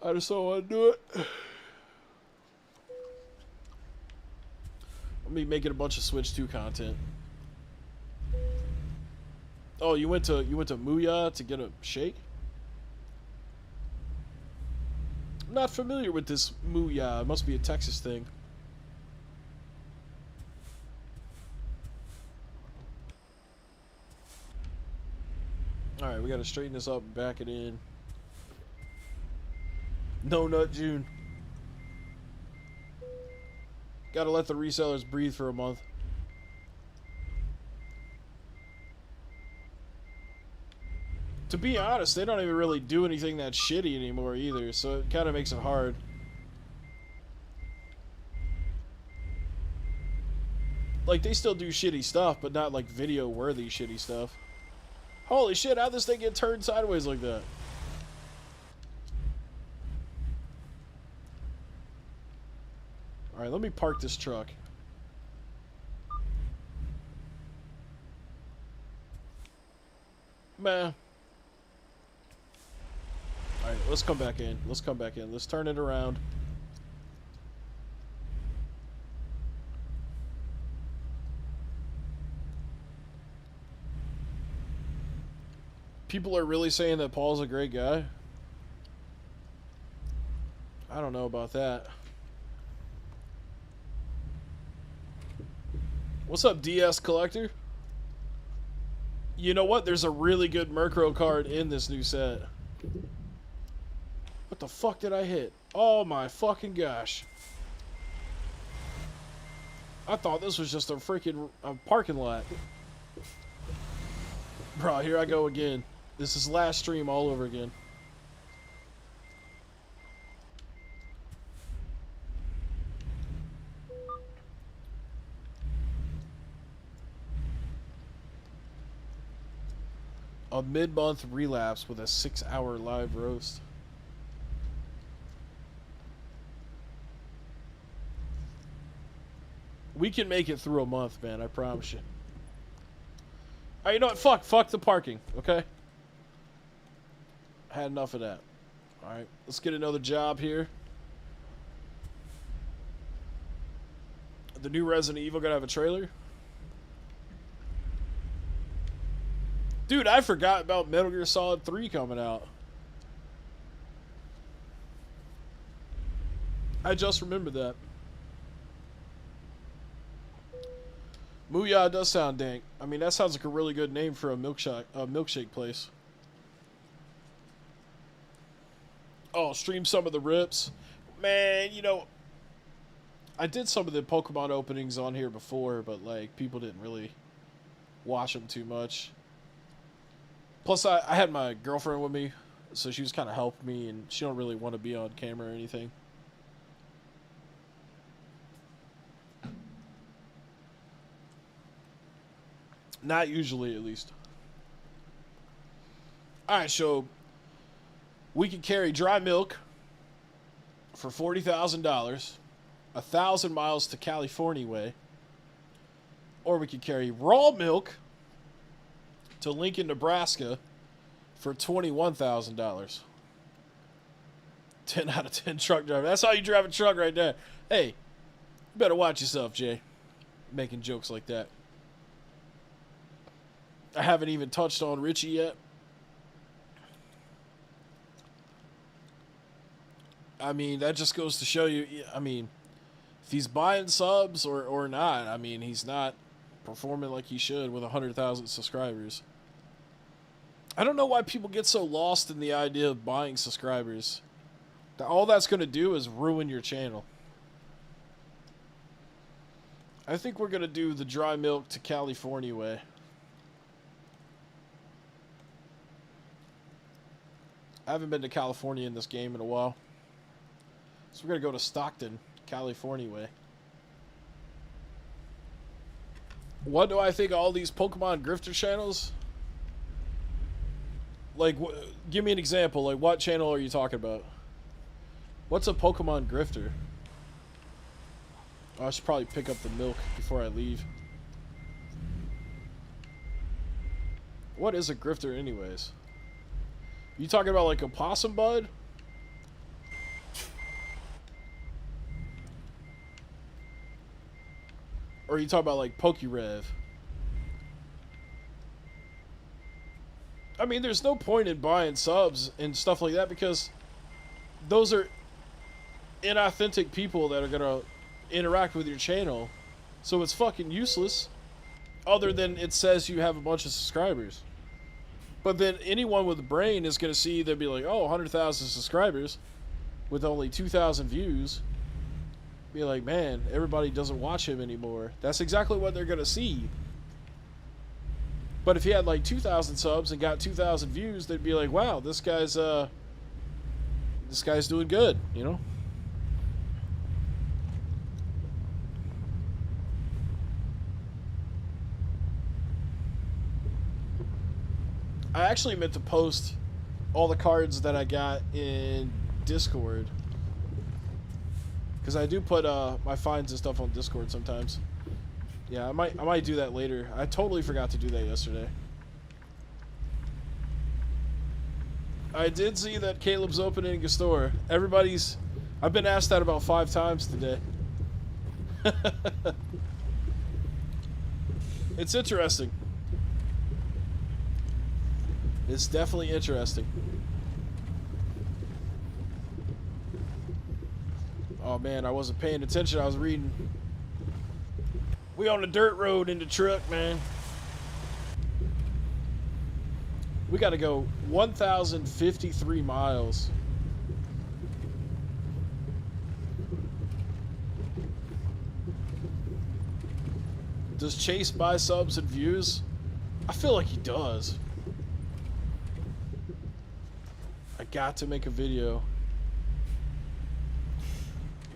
I just don't want to do it. I'll be making a bunch of Switch 2 content. Oh, you went to Muya to get a shake? I'm not familiar with this Muya. It must be a Texas thing. Alright, we gotta straighten this up and back it in. No nut June. Gotta let the resellers breathe for a month. To be honest, they don't even really do anything that shitty anymore either, so it kind of makes it hard. Like, they still do shitty stuff, but not like video-worthy shitty stuff. Holy shit, how'd this thing get turned sideways like that? Alright, let me park this truck. Man. Alright, let's come back in. Let's come back in. Let's turn it around. People are really saying that Paul's a great guy. I don't know about that. What's up, DS Collector? You know what? There's a really good Murkrow card in this new set. What the fuck did I hit? Oh my fucking gosh. I thought this was just a freaking parking lot. Bro, here I go again. This is last stream all over again. A mid-month relapse with a 6-hour live roast. We can make it through a month, man. I promise you. Alright, you know what? Fuck the parking, okay? I had enough of that. Alright, let's get another job here. The new Resident Evil gonna have a trailer? Dude, I forgot about Metal Gear Solid 3 coming out. I just remembered that. Muya does sound dank. I mean, that sounds like a really good name for a milkshake place. Oh, stream some of the rips. Man, you know, I did some of the Pokemon openings on here before, but, like, people didn't really watch them too much. Plus, I had my girlfriend with me, so she was kind of helping me, and she don't really want to be on camera or anything. Not usually, at least. Alright, so we can carry dry milk for $40,000, 1,000 miles to California way, or we could carry raw milk to Lincoln, Nebraska for $21,000. 10 out of 10 truck driver. That's how you drive a truck right there. Hey, you better watch yourself, Jay. Making jokes like that. I haven't even touched on Richie yet. I mean, that just goes to show you, I mean, if he's buying subs or not, I mean, he's not performing like he should with 100,000 subscribers. I don't know why people get so lost in the idea of buying subscribers. All that's going to do is ruin your channel. I think we're going to do the dry milk to California way. I haven't been to California in this game in a while. So we're going to go to Stockton, California way. What do I think of all these Pokemon grifter channels? Like, give me an example. Like, what channel are you talking about? What's a Pokemon grifter? Oh, I should probably pick up the milk before I leave. What is a grifter anyways? You talking about like a possum bud? Or are you talking about like PokeRev? I mean, there's no point in buying subs and stuff like that because those are inauthentic people that are going to interact with your channel. So it's fucking useless other than it says you have a bunch of subscribers. But then anyone with a brain is going to see, they'll be like, oh, 100,000 subscribers with only 2,000 views. Be like, man, everybody doesn't watch him anymore. That's exactly what they're going to see. But if he had like 2,000 subs and got 2,000 views, they'd be like, wow, this guy's doing good, you know? I actually meant to post all the cards that I got in Discord. Because I do put my finds and stuff on Discord sometimes. Yeah, I might do that later. I totally forgot to do that yesterday. I did see that Caleb's opening a store. I've been asked that about 5 times today. It's interesting. It's definitely interesting. Oh man, I wasn't paying attention. I was reading. We on the dirt road in the truck, man. We got to go 1,053 miles. Does Chase buy subs and views? I feel like he does. I got to make a video.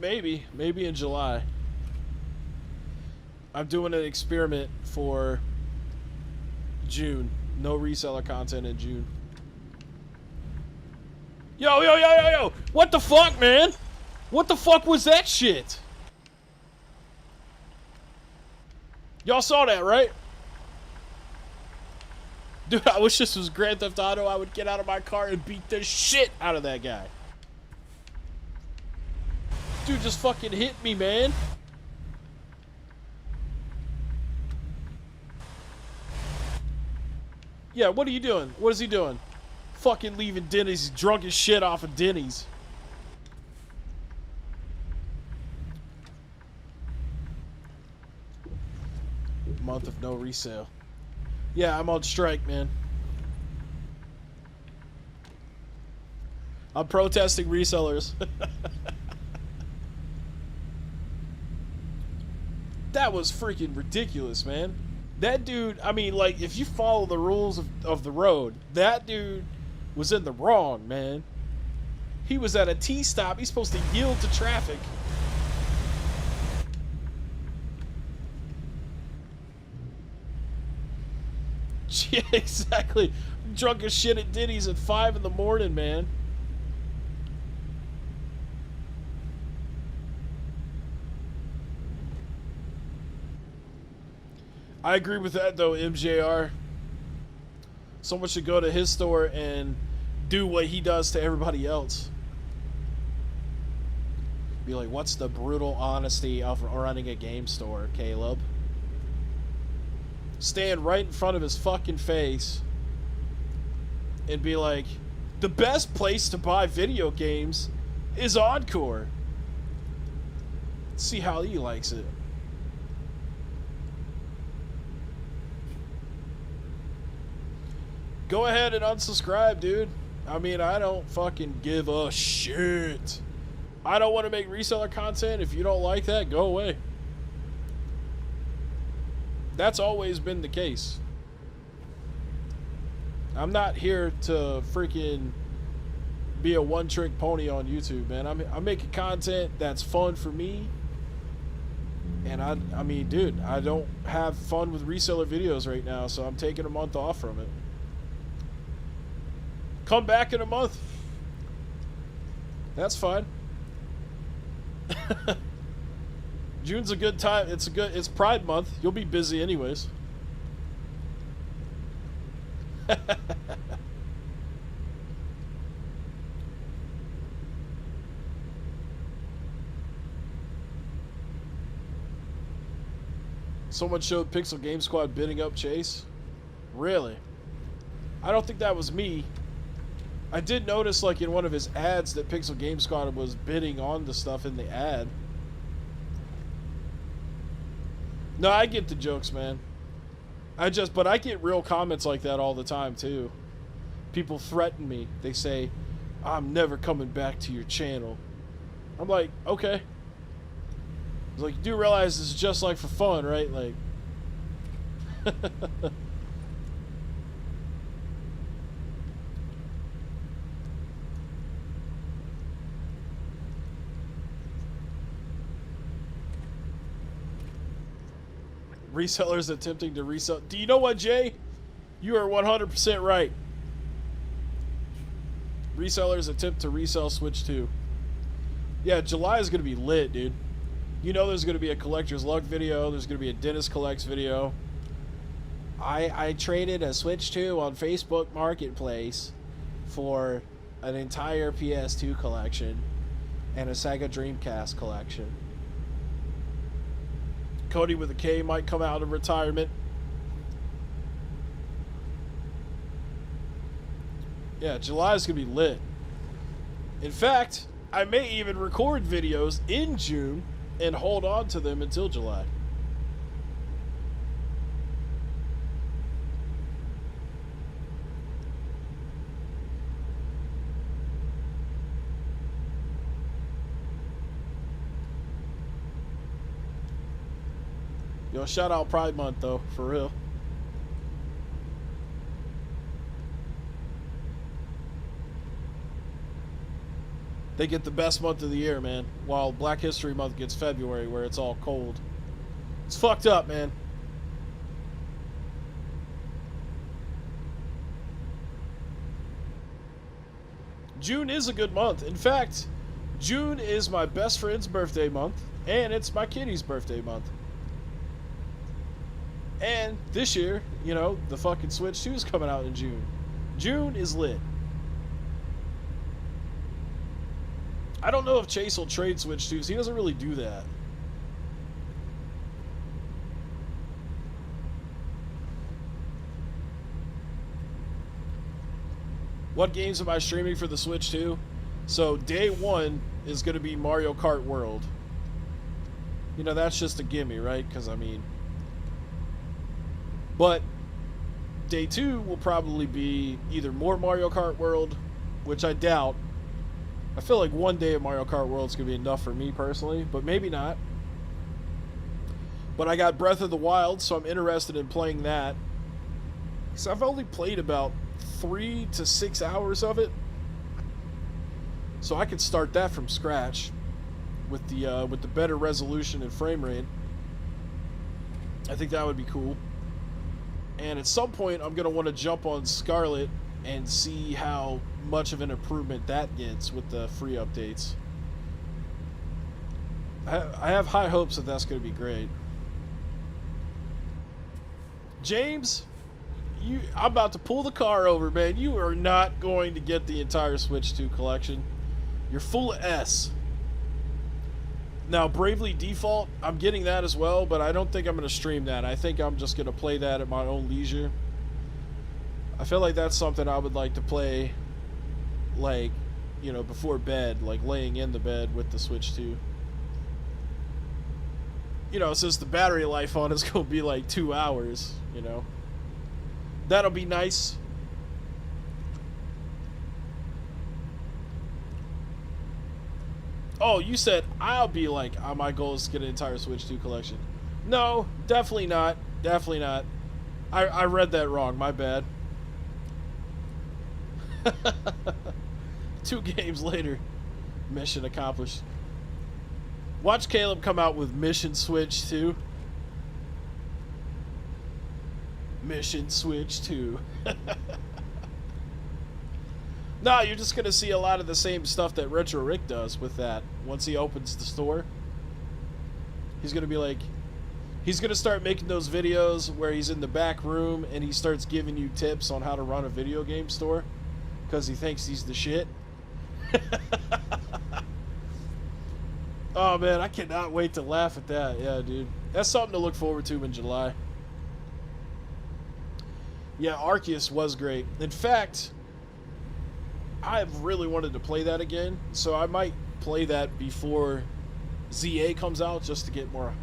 Maybe in July. I'm doing an experiment for June. No reseller content in June. Yo! What the fuck, man? What the fuck was that shit? Y'all saw that, right? Dude, I wish this was Grand Theft Auto. I would get out of my car and beat the shit out of that guy. Dude just fucking hit me, man. Yeah, what are you doing? What is he doing? Fucking leaving Denny's. He's drunk as shit off of Denny's. Month of no resale. Yeah, I'm on strike, man. I'm protesting resellers. That was freaking ridiculous, man. That dude, I mean, like, if you follow the rules of the road, that dude was in the wrong, man. He was at a T-stop. He's supposed to yield to traffic. Yeah, exactly. Drunk as shit at Diddy's at 5 in the morning, man. I agree with that, though, MJR. Someone should go to his store and do what he does to everybody else. Be like, what's the brutal honesty of running a game store, Caleb? Stand right in front of his fucking face and be like, the best place to buy video games is Encore. See how he likes it. Go ahead and unsubscribe, dude. I mean, I don't fucking give a shit. I don't want to make reseller content. If you don't like that, go away. That's always been the case. I'm not here to freaking be a one-trick pony on YouTube, man. I'm making content that's fun for me. And I mean, dude, I don't have fun with reseller videos right now, so I'm taking a month off from it. Come back in a month. That's fine. June's a good time. It's Pride Month. You'll be busy anyways. Someone showed Pixel Game Squad bidding up Chase. Really? I don't think that was me. I did notice, like, in one of his ads that Pixel Game Squad was bidding on the stuff in the ad. No, I get the jokes, man. But I get real comments like that all the time, too. People threaten me. They say, I'm never coming back to your channel. I'm like, okay. It's like, you do realize this is just, like, for fun, right? Like... Resellers attempting to resell. Do you know what, Jay? You are 100% right. Resellers attempt to resell Switch 2. Yeah, July is going to be lit, dude. You know there's going to be a Collector's Luck video. There's going to be a Dennis Collects video. I traded a Switch 2 on Facebook Marketplace for an entire PS2 collection and a Sega Dreamcast collection. Cody with a K might come out of retirement. Yeah, July is going to be lit. In fact, I may even record videos in June and hold on to them until July. Yo, shout out Pride Month, though, for real. They get the best month of the year, man, while Black History Month gets February, where it's all cold. It's fucked up, man. June is a good month. In fact, June is my best friend's birthday month, and it's my kitty's birthday month. And this year, you know, the fucking Switch 2 is coming out in June. June is lit. I don't know if Chase will trade Switch 2s. He doesn't really do that. What games am I streaming for the Switch 2? So, day one is going to be Mario Kart World. You know, that's just a gimme, right? Because, I mean... But day 2 will probably be either more Mario Kart World, which I doubt. I feel like one day of Mario Kart World is going to be enough for me personally, but maybe not. But I got Breath of the Wild, so I'm interested in playing that. Because I've only played about 3 to 6 hours of it. So I could start that from scratch with the better resolution and frame rate. I think that would be cool. And at some point, I'm going to want to jump on Scarlet and see how much of an improvement that gets with the free updates. I have high hopes that that's going to be great. James, I'm about to pull the car over, man. You are not going to get the entire Switch 2 collection. You're full of S. Now, Bravely Default, I'm getting that as well, but I don't think I'm going to stream that. I think I'm just going to play that at my own leisure. I feel like that's something I would like to play, like, you know, before bed, like laying in the bed with the Switch 2. You know, since the battery life on it's going to be like 2 hours, you know. That'll be nice. Oh, you said I'll be like, my goal is to get an entire Switch 2 collection. No, definitely not. Definitely not. I read that wrong. My bad. 2 games later, mission accomplished. Watch Caleb come out with Mission Switch 2. Mission Switch 2. No, you're just going to see a lot of the same stuff that Retro Rick does with that. Once he opens the store, he's going to be like, he's going to start making those videos where he's in the back room and he starts giving you tips on how to run a video game store because he thinks he's the shit. Oh, man, I cannot wait to laugh at that. Yeah, dude. That's something to look forward to in July. Yeah, Arceus was great. In fact, I've really wanted to play that again, so I might play that before ZA comes out just to get more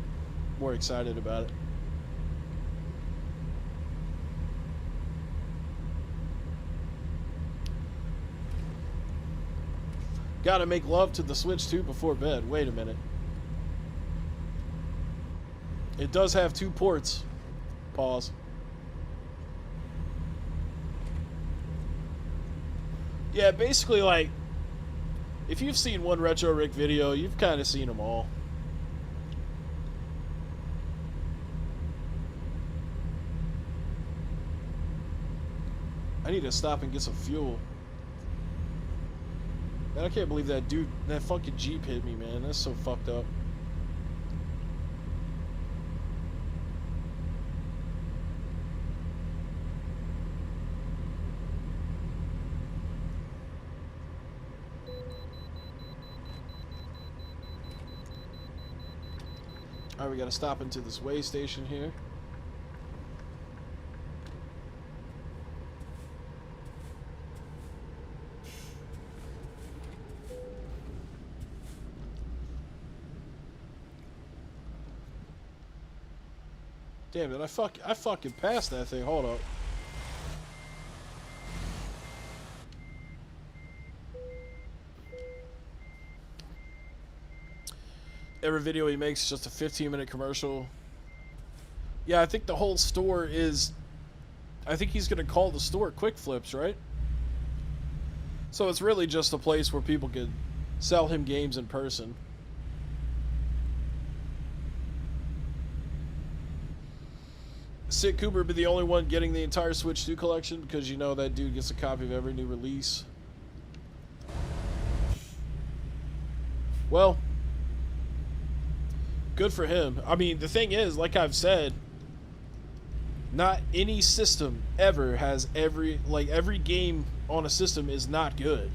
excited about it. Gotta make love to the Switch 2 before bed. Wait a minute. It does have 2 ports. Pause. Yeah, basically, like, if you've seen one Retro Rick video, you've kind of seen them all. I need to stop and get some fuel. Man, I can't believe that dude, that fucking Jeep hit me, man. That's so fucked up. Alright, we gotta stop into this way station here. Damn it, I fucking passed that thing. Hold up. Every video he makes is just a 15-minute commercial. Yeah, I think the whole store is... I think he's going to call the store Quick Flips, right? So it's really just a place where people could sell him games in person. Sid Cooper would be the only one getting the entire Switch 2 collection because you know that dude gets a copy of every new release. Well, good for him. I mean, the thing is, like I've said, not any system ever has every game on a system is not good.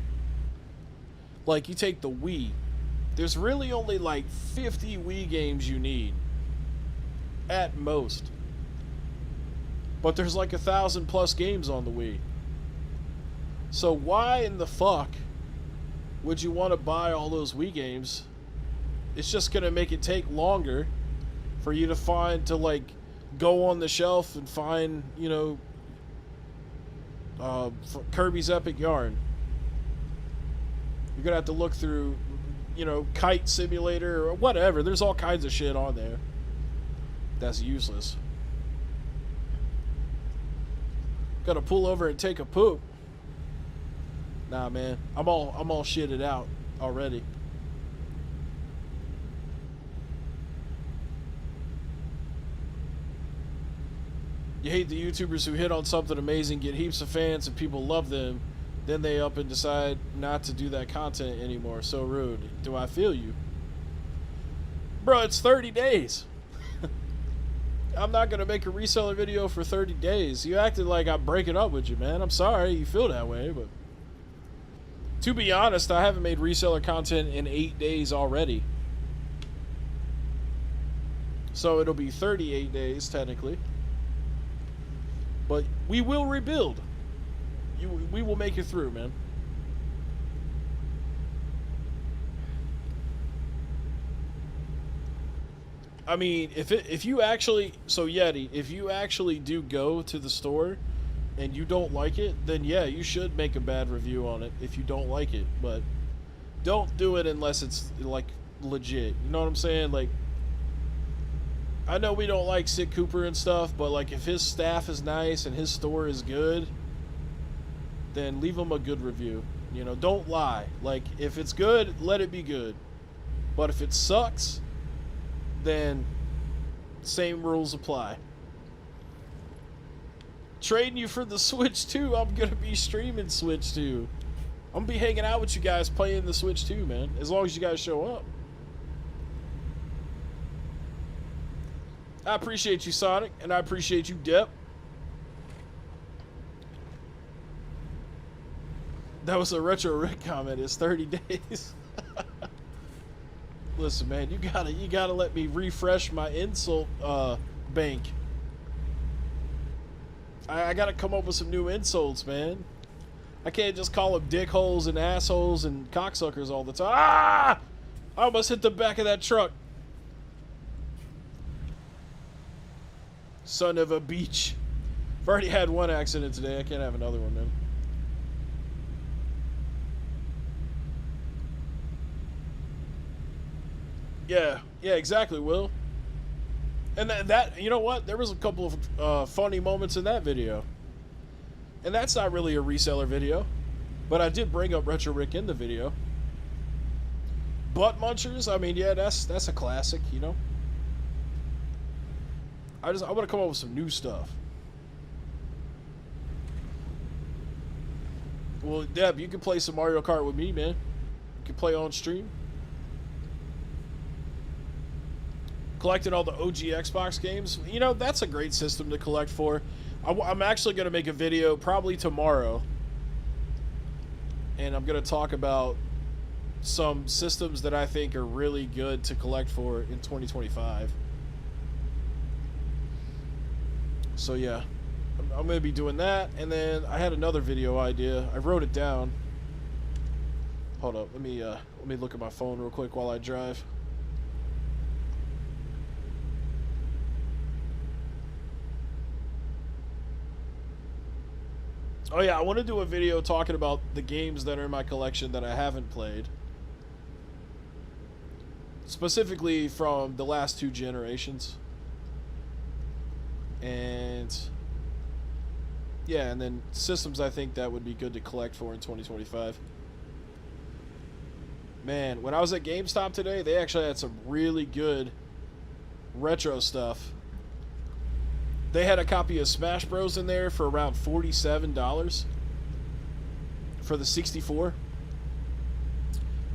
Like, you take the Wii. There's really only like 50 Wii games you need. At most. But there's like 1,000+ games on the Wii. So why in the fuck would you want to buy all those Wii games? It's just going to make it take longer for you to like go on the shelf and find, you know, Kirby's Epic Yarn. You're going to have to look through, you know, Kite Simulator or whatever. There's all kinds of shit on there that's useless. Gotta pull over and take a poop. Nah, man. I'm all shitted out already. You hate the YouTubers who hit on something amazing, get heaps of fans, and people love them. Then they up and decide not to do that content anymore. So rude. Do I feel you? Bro, it's 30 days. I'm not going to make a reseller video for 30 days. You acted like I'm breaking up with you, man. I'm sorry you feel that way, but... To be honest, I haven't made reseller content in 8 days already. So it'll be 38 days, technically. But we will rebuild. We will make it through, man. I mean, if you actually... So, Yeti, if you actually do go to the store and you don't like it, then yeah, you should make a bad review on it if you don't like it. But don't do it unless it's, like, legit. You know what I'm saying? Like, I know we don't like Sick Cooper and stuff, but, like, if his staff is nice and his store is good, then leave him a good review. You know, don't lie. Like, if it's good, let it be good. But if it sucks, then same rules apply. Trading you for the Switch 2. I'm gonna be streaming Switch 2. I'm gonna be hanging out with you guys playing the Switch 2, man. As long as you guys show up. I appreciate you, Sonic, and I appreciate you, Depp. That was a Retro Rick comment. It's 30 days. Listen, man, you gotta let me refresh my insult bank. I gotta come up with some new insults, man. I can't just call them dickholes and assholes and cocksuckers all the time. Ah! I almost hit the back of that truck. Son of a beach. I've already had one accident today. I can't have another one, man. Yeah, exactly, Will. And that, you know what? There was a couple of funny moments in that video. And that's not really a reseller video. But I did bring up Retro Rick in the video. Butt Munchers, I mean, yeah, that's a classic, you know? I want to come up with some new stuff. Well, Deb, you can play some Mario Kart with me, man. You can play on stream. Collecting all the OG Xbox games. You know, that's a great system to collect for. I'm actually going to make a video probably tomorrow. And I'm going to talk about some systems that I think are really good to collect for in 2025. So yeah, I'm going to be doing that. And then I had another video idea. I wrote it down. Hold up. Let me look at my phone real quick while I drive. Oh yeah, I want to do a video talking about the games that are in my collection that I haven't played. Specifically from the last 2 generations. And yeah, and then systems I think that would be good to collect for in 2025. Man, when I was at GameStop today, they actually had some really good retro stuff. They had a copy of Smash Bros. In there for around $47 for the 64.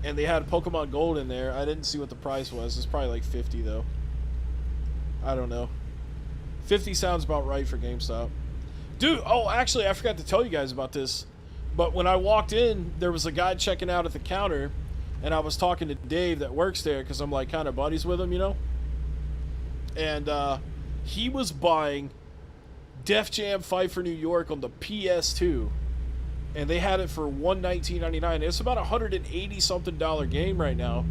And they had Pokemon Gold in there. I didn't see what the price was. It's probably like $50 though. I don't know. 50 sounds about right for GameStop. Dude, oh, actually, I forgot to tell you guys about this. But when I walked in, there was a guy checking out at the counter. And I was talking to Dave that works there because I'm like kind of buddies with him, you know? And, he was buying Def Jam Fight for New York on the PS2, and they had it for $119.99. It's about $180-something game right now.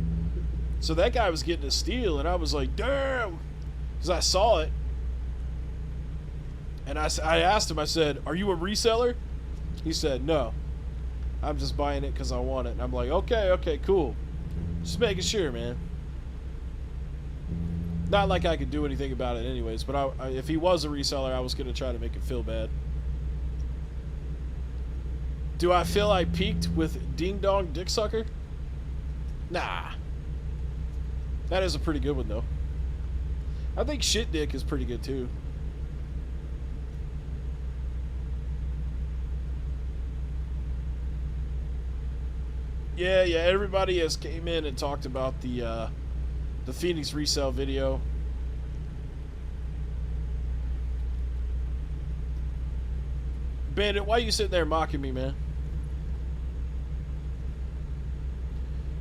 So that guy was getting a steal, and I was like, damn, because I saw it, and I asked him. I said, "Are you a reseller?" He said, "No, I'm just buying it because I want it." And I'm like, okay, cool. Just making sure, man. Not like I could do anything about it anyways, but if he was a reseller, I was going to try to make him feel bad. Do I feel I peaked with Ding Dong Dick Sucker? Nah. That is a pretty good one, though. I think Shit Dick is pretty good, too. Yeah, yeah. Everybody has came in and talked about the Phoenix resale video. Bandit, why you sitting there mocking me, man?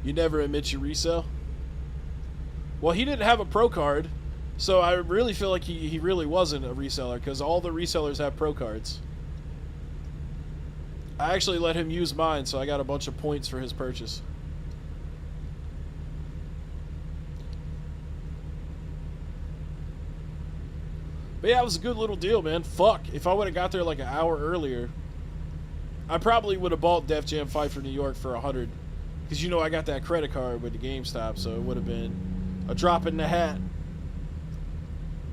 You never admit you resell? Well, he didn't have a pro card, so I really feel like he really wasn't a reseller, because all the resellers have pro cards. I actually let him use mine, so I got a bunch of points for his purchase. But yeah, it was a good little deal, man. Fuck, if I would have got there like an hour earlier, I probably would have bought Def Jam 5 for New York for 100. Because you know I got that credit card with the GameStop, so it would have been a drop in the hat.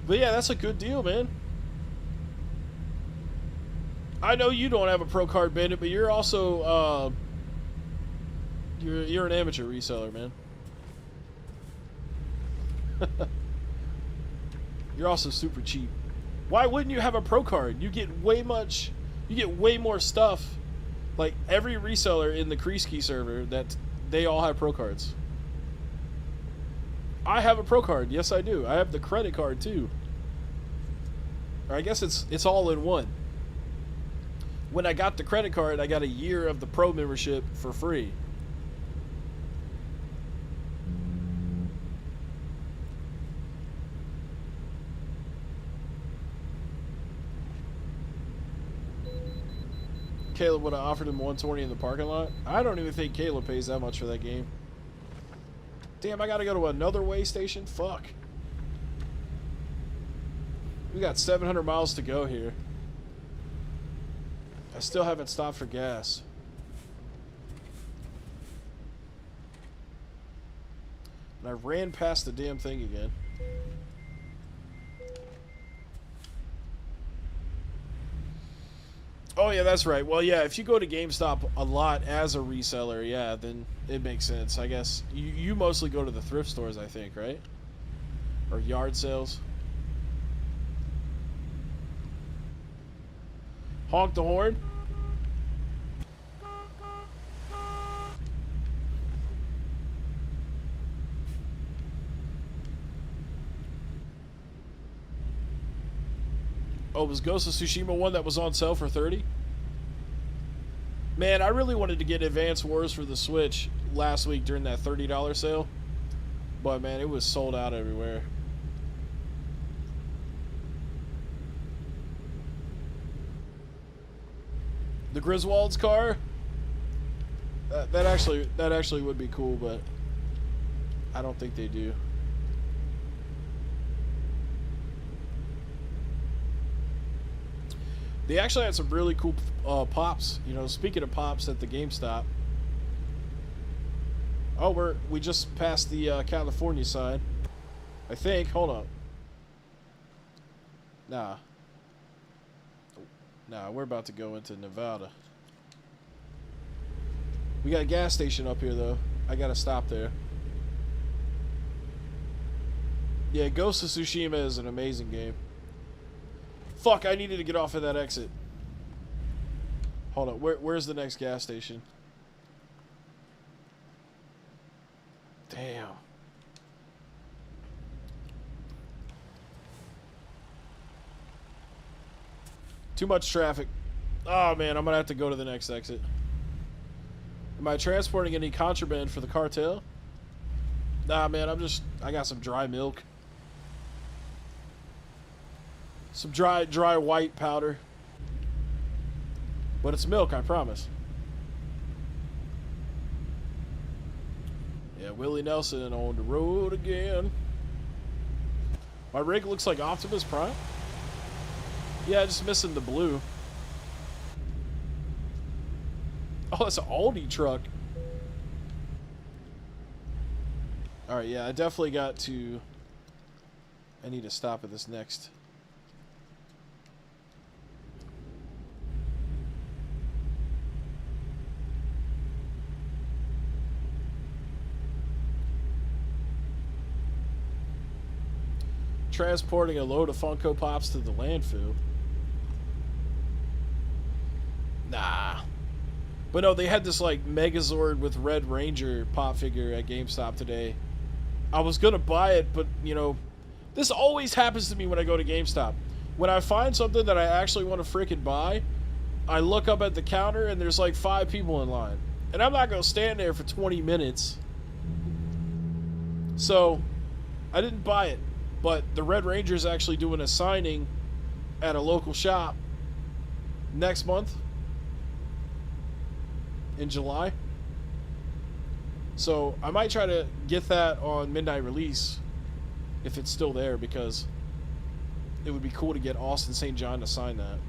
But yeah, that's a good deal, man. I know you don't have a pro card, Bandit, but you're also you're an amateur reseller, man. You're also super cheap. Why wouldn't you have a pro card? You get way more stuff. Like every reseller in the Kreisky server, that they all have pro cards. I have a pro card. Yes, I do. I have the credit card too. Or I guess it's all in one. When I got the credit card, I got a year of the pro membership for free. Caleb would have offered him 120 in the parking lot. I don't even think Caleb pays that much for that game. Damn, I gotta go to another way station? Fuck. We got 700 miles to go here. I still haven't stopped for gas. And I ran past the damn thing again. Oh yeah, that's right. Well, yeah, if you go to GameStop a lot as a reseller, yeah, then it makes sense. I guess you mostly go to the thrift stores, I think, right? Or yard sales. Honk the horn. Oh, was Ghost of Tsushima one that was on sale for 30? Man, I really wanted to get Advance Wars for the Switch last week during that $30 sale. But man, it was sold out everywhere. The Griswold's car? That actually would be cool, but I don't think they do. They actually had some really cool pops. You know, speaking of pops at the GameStop. Oh, we just passed the California side, I think. Hold up. Nah, we're about to go into Nevada. We got a gas station up here, though. I gotta stop there. Yeah, Ghost of Tsushima is an amazing game. Fuck, I needed to get off of that exit. Hold on, where's the next gas station? Damn. Too much traffic. Oh man, I'm gonna have to go to the next exit. Am I transporting any contraband for the cartel? Nah man, I got some dry milk. Some dry white powder. But it's milk, I promise. Yeah, Willie Nelson on the road again. My rig looks like Optimus Prime. Yeah, just missing the blue. Oh, that's an Aldi truck. Alright, yeah, I definitely got to... I need to stop at this next... Transporting a load of Funko Pops to the landfill. Nah. But no, they had this like Megazord with Red Ranger pop figure at GameStop today. I was gonna buy it, but you know, this always happens to me when I go to GameStop. When I find something that I actually want to freaking buy, I look up at the counter and there's like 5 people in line. And I'm not gonna stand there for 20 minutes. So, I didn't buy it. But the Red Ranger's actually doing a signing at a local shop next month. In July. So I might try to get that on midnight release if it's still there, because it would be cool to get Austin St. John to sign that.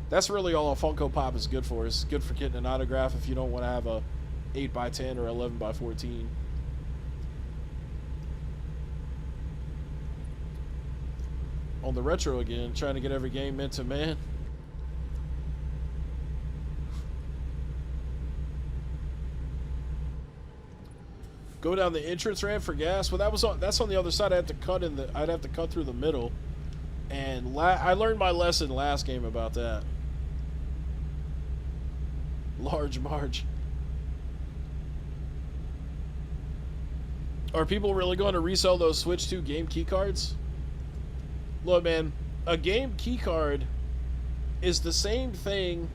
That's really all a Funko Pop is good for. It's good for getting an autograph if you don't want to have a 8x10 or 11x14. On the retro again, trying to get every game into man. Go down the entrance ramp for gas. Well, that's on the other side. I'd have to cut through the middle, and I learned my lesson last game about that. Large Marge. Are people really going to resell those Switch 2 game keycards? Look, man, a game keycard is the same thing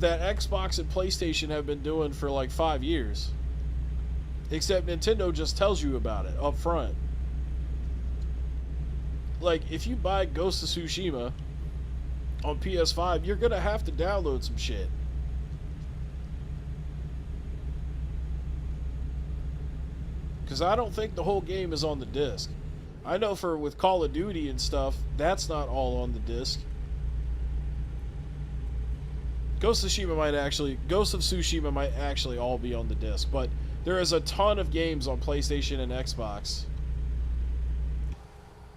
that Xbox and PlayStation have been doing for like 5 years. Except Nintendo just tells you about it up front. Like, if you buy Ghost of Tsushima on PS5, you're going to have to download some shit. Because I don't think the whole game is on the disc. I know with Call of Duty and stuff, that's not all on the disc. Ghost of Tsushima might actually all be on the disc, but there is a ton of games on PlayStation and Xbox.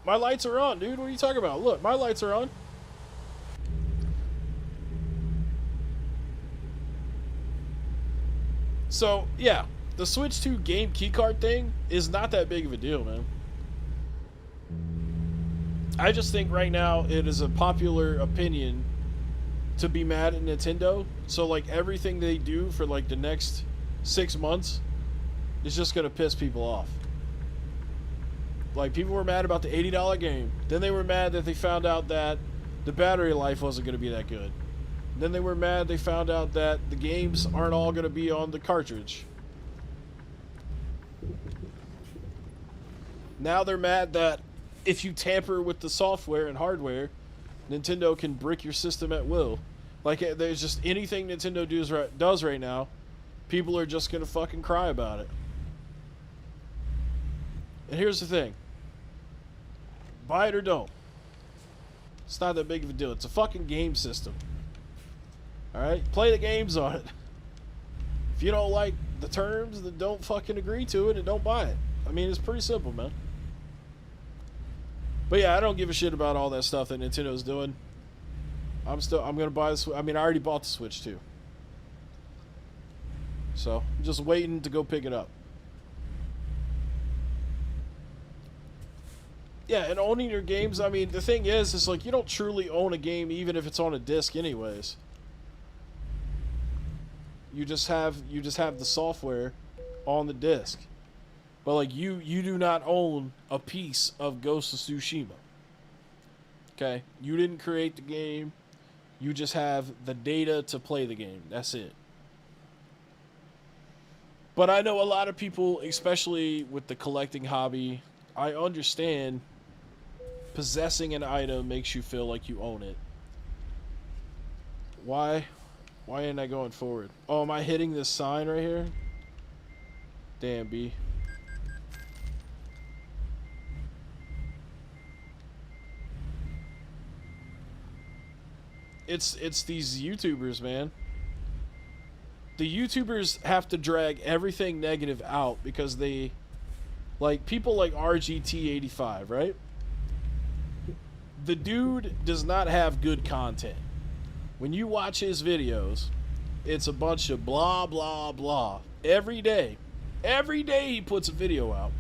My lights are on, dude. What are you talking about? Look, my lights are on. So, yeah, the Switch 2 game keycard thing is not that big of a deal, man. I just think right now it is a popular opinion to be mad at Nintendo. So, like, everything they do for, like, the next 6 months is just going to piss people off. Like, people were mad about the $80 game. Then they were mad that they found out that the battery life wasn't going to be that good. Then they were mad they found out that the games aren't all going to be on the cartridge. Now they're mad that if you tamper with the software and hardware, Nintendo can brick your system at will. Like, there's just anything Nintendo does right now, people are just going to fucking cry about it. And here's the thing. Buy it or don't. It's not that big of a deal. It's a fucking game system. Alright? Play the games on it. If you don't like the terms, then don't fucking agree to it and don't buy it. I mean, it's pretty simple, man. But yeah, I don't give a shit about all that stuff that Nintendo's doing. I'm gonna buy the Switch. I mean, I already bought the Switch too. So, I'm just waiting to go pick it up. Yeah, and owning your games, I mean, the thing is like, you don't truly own a game even if it's on a disc anyways. You just have the software on the disc. But like, you do not own a piece of Ghost of Tsushima. Okay? You didn't create the game. You just have the data to play the game. That's it. But I know a lot of people, especially with the collecting hobby, I understand possessing an item makes you feel like you own it. Why ain't I going forward? Oh, am I hitting this sign right here? Damn, B. It's these YouTubers, man. The YouTubers have to drag everything negative out because they, like, people like RGT85, right? The dude does not have good content. When you watch his videos, it's a bunch of blah, blah, blah. Every day he puts a video out.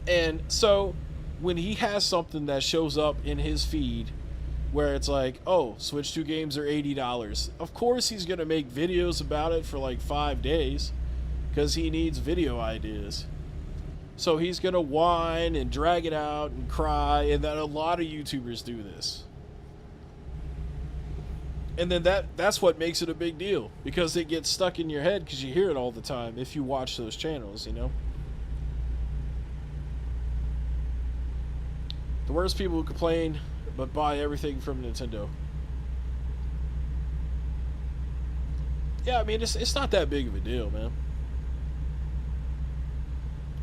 And so, when he has something that shows up in his feed where it's like, oh, Switch 2 games are $80. Of course he's going to make videos about it for like 5 days because he needs video ideas. So he's going to whine and drag it out and cry, and then a lot of YouTubers do this. And then that's what makes it a big deal, because it gets stuck in your head because you hear it all the time if you watch those channels, you know? The worst people who complain but buy everything from Nintendo. Yeah, I mean, it's not that big of a deal, man.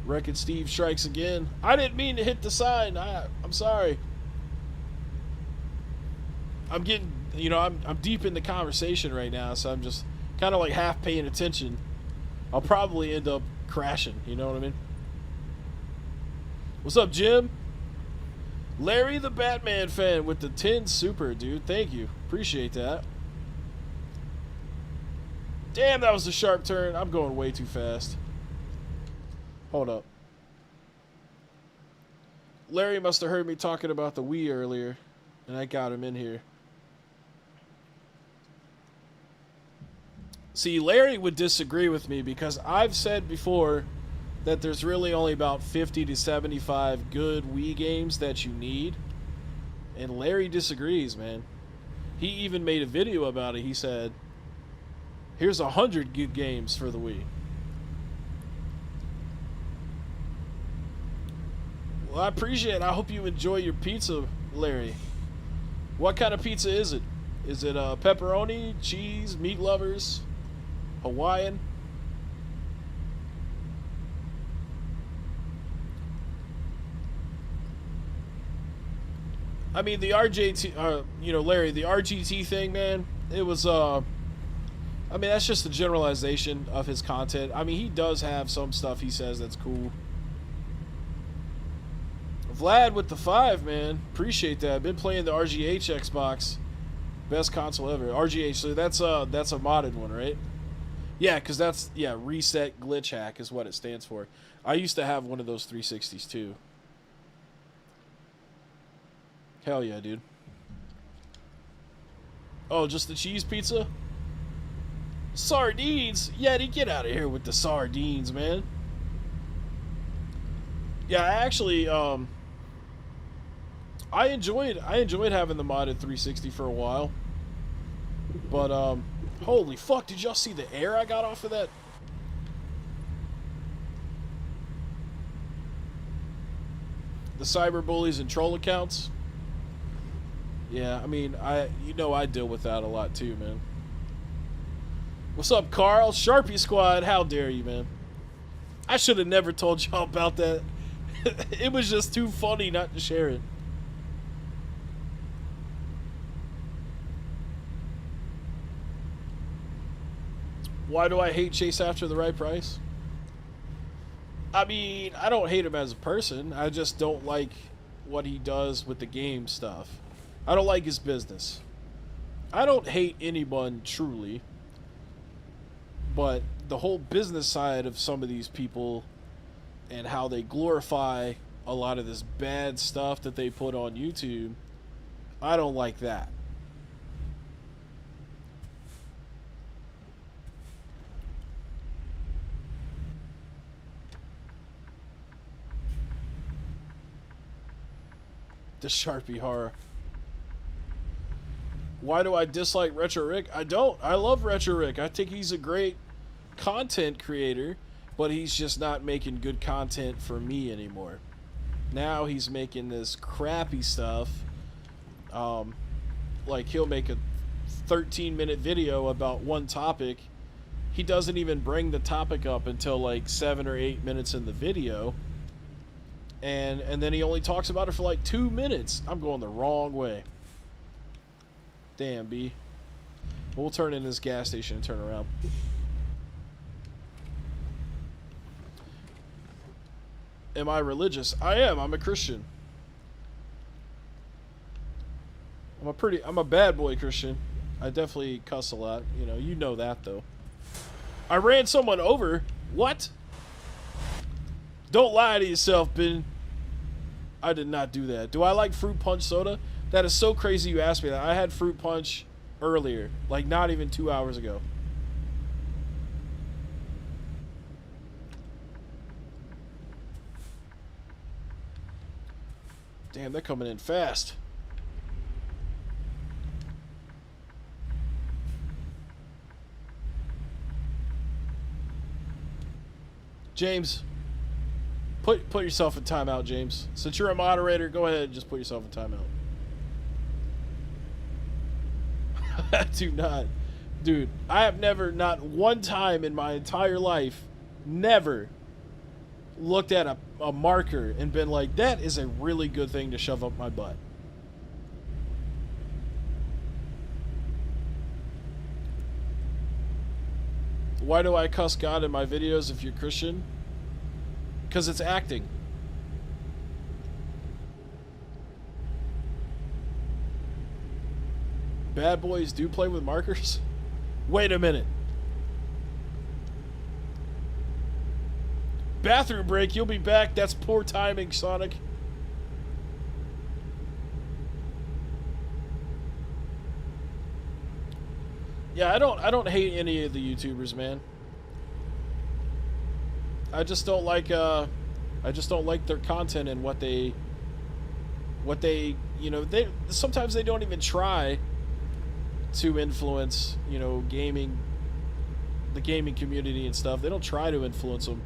Wreck-It Steve strikes again. I didn't mean to hit the sign. I'm sorry. I'm getting, you know, I'm deep in the conversation right now, so I'm just kind of like half paying attention. I'll probably end up crashing, you know what I mean? What's up, Jim? Larry the Batman fan with the 10 super, dude. Thank you. Appreciate that. Damn, that was a sharp turn. I'm going way too fast. Hold up. Larry must have heard me talking about the Wii earlier, and I got him in here. See, Larry would disagree with me because I've said before that there's really only about 50 to 75 good Wii games that you need. And Larry disagrees, man. He even made a video about it. He said, here's 100 good games for the Wii. Well, I appreciate it. I hope you enjoy your pizza, Larry. What kind of pizza is it? Is it pepperoni, cheese, meat lovers, Hawaiian? I mean, the RJT, you know, Larry, the RGT thing, man, it was, I mean, that's just a generalization of his content. I mean, he does have some stuff he says that's cool. Vlad with the 5, man. Appreciate that. Been playing the RGH Xbox. Best console ever. RGH, so that's a modded one, right? Yeah, because that's, yeah, Reset Glitch Hack is what it stands for. I used to have one of those 360s, too. Hell yeah, dude. Oh, just the cheese pizza? Sardines? Yeti, get out of here with the sardines, man. Yeah, I actually, I enjoyed having the modded 360 for a while. But, holy fuck, did y'all see the air I got off of that? The cyberbullies and troll accounts? Yeah, I mean, you know I deal with that a lot too, man. What's up, Carl? Sharpie Squad, how dare you, man? I should have never told y'all about that. It was just too funny not to share it. Why do I hate Chase After the Right Price? I mean, I don't hate him as a person. I just don't like what he does with the game stuff. I don't like his business. I don't hate anyone truly, but the whole business side of some of these people and how they glorify a lot of this bad stuff that they put on YouTube, I don't like that. The Sharpie horror. Why do I dislike Retro Rick? I don't. I love Retro Rick. I think he's a great content creator, but he's just not making good content for me anymore. Now he's making this crappy stuff. Like he'll make a 13-minute video about one topic. He doesn't even bring the topic up until like 7 or 8 minutes in the video. And then he only talks about it for like 2 minutes. I'm going the wrong way. Damn, B. We'll turn in this gas station and turn around. Am I religious? I am. I'm a Christian. I'm a bad boy Christian. I definitely cuss a lot. You know that, though. I ran someone over. What? Don't lie to yourself, Ben. I did not do that. Do I like fruit punch soda? That is so crazy you asked me that. I had fruit punch earlier, like not even 2 hours ago. Damn, they're coming in fast. James, put yourself in timeout, James. Since you're a moderator, go ahead and just put yourself in timeout. Do not. Dude, I have never, not one time in my entire life, never looked at a marker and been like, that is a really good thing to shove up my butt. Why do I cuss God in my videos if you're Christian? Because it's acting. Bad boys do play with markers? Wait a minute. Bathroom break, you'll be back. That's poor timing, Sonic. Yeah, I don't hate any of the YouTubers, man. I just don't like their content and what they you know, they sometimes they don't even try to influence, you know, the gaming community and stuff. They don't try to influence them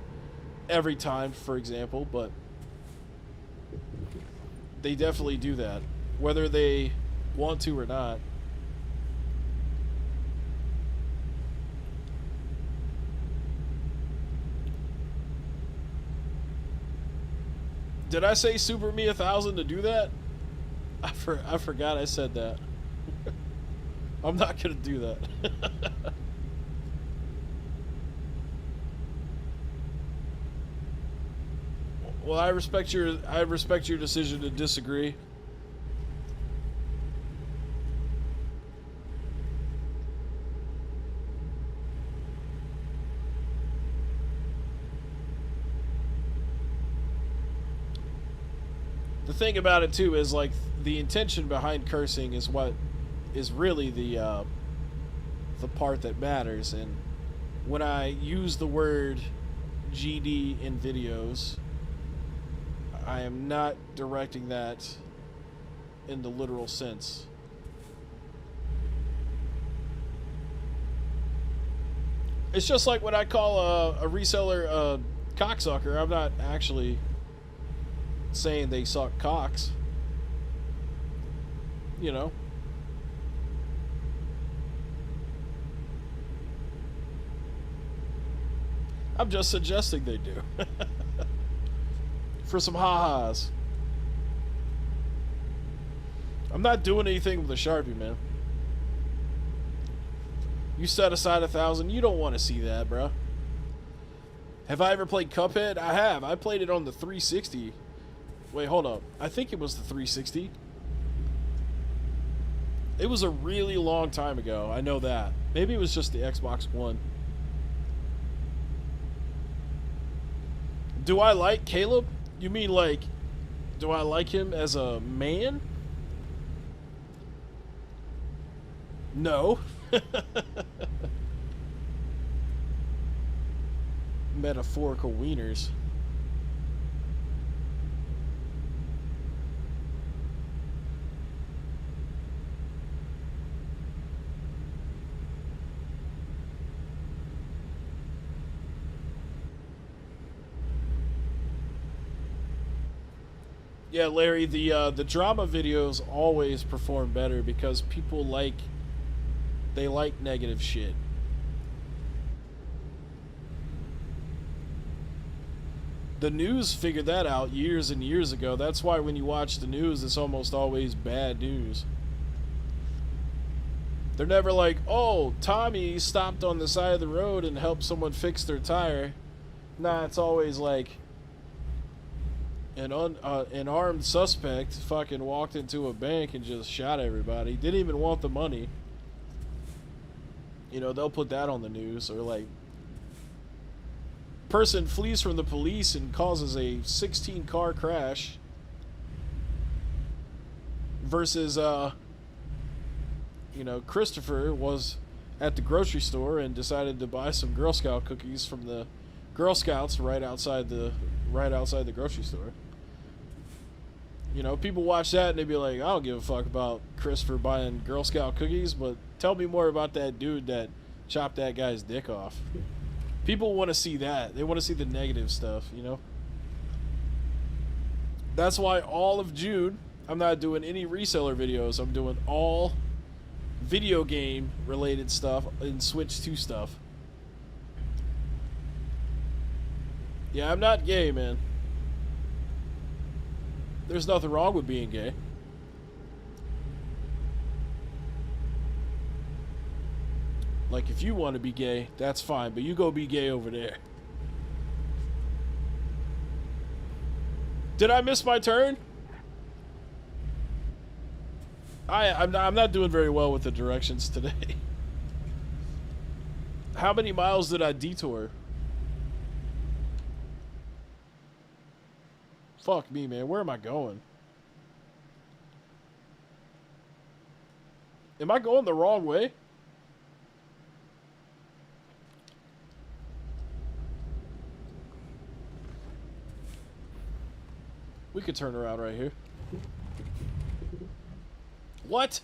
every time, for example, but they definitely do that, whether they want to or not. Did I say Super Me 1000 to do that? I forgot I said that. I'm not gonna do that. Well, I respect your decision to disagree. The thing about it too is, like, the intention behind cursing is what is really the part that matters. And when I use the word GD in videos, I am not directing that in the literal sense. It's just like when I call a reseller a cocksucker, I'm not actually saying they suck cocks. You know? I'm just suggesting they do. For some ha-has. I'm not doing anything with a Sharpie, man. You set aside 1,000. You don't want to see that, bro. Have I ever played Cuphead? I have. I played it on the 360. Wait, hold up. I think it was the 360. It was a really long time ago. I know that. Maybe it was just the Xbox One. Do I like Caleb? You mean, like, do I like him as a man? No. Metaphorical wieners. Yeah, Larry, the drama videos always perform better because people like negative shit. The news figured that out years and years ago. That's why when you watch the news, it's almost always bad news. They're never like, oh, Tommy stopped on the side of the road and helped someone fix their tire. Nah, it's always like an armed suspect fucking walked into a bank and just shot everybody. Didn't even want the money. You know, they'll put that on the news. Or like, person flees from the police and causes a 16-car crash. versus you know, Christopher was at the grocery store and decided to buy some Girl Scout cookies from the Girl Scouts right outside the grocery store. You know, people watch that and they'd be like, I don't give a fuck about Christopher buying Girl Scout cookies, but tell me more about that dude that chopped that guy's dick off. People want to see that. They want to see the negative stuff, you know? That's why all of June, I'm not doing any reseller videos. I'm doing all video game related stuff and Switch 2 stuff. Yeah, I'm not gay, man. There's nothing wrong with being gay. Like, if you want to be gay, that's fine, but you go be gay over there. Did I miss my turn? I'm not doing very well with the directions today. How many miles did I detour? Fuck me, man. Where am I going? Am I going the wrong way? We could turn around right here. What?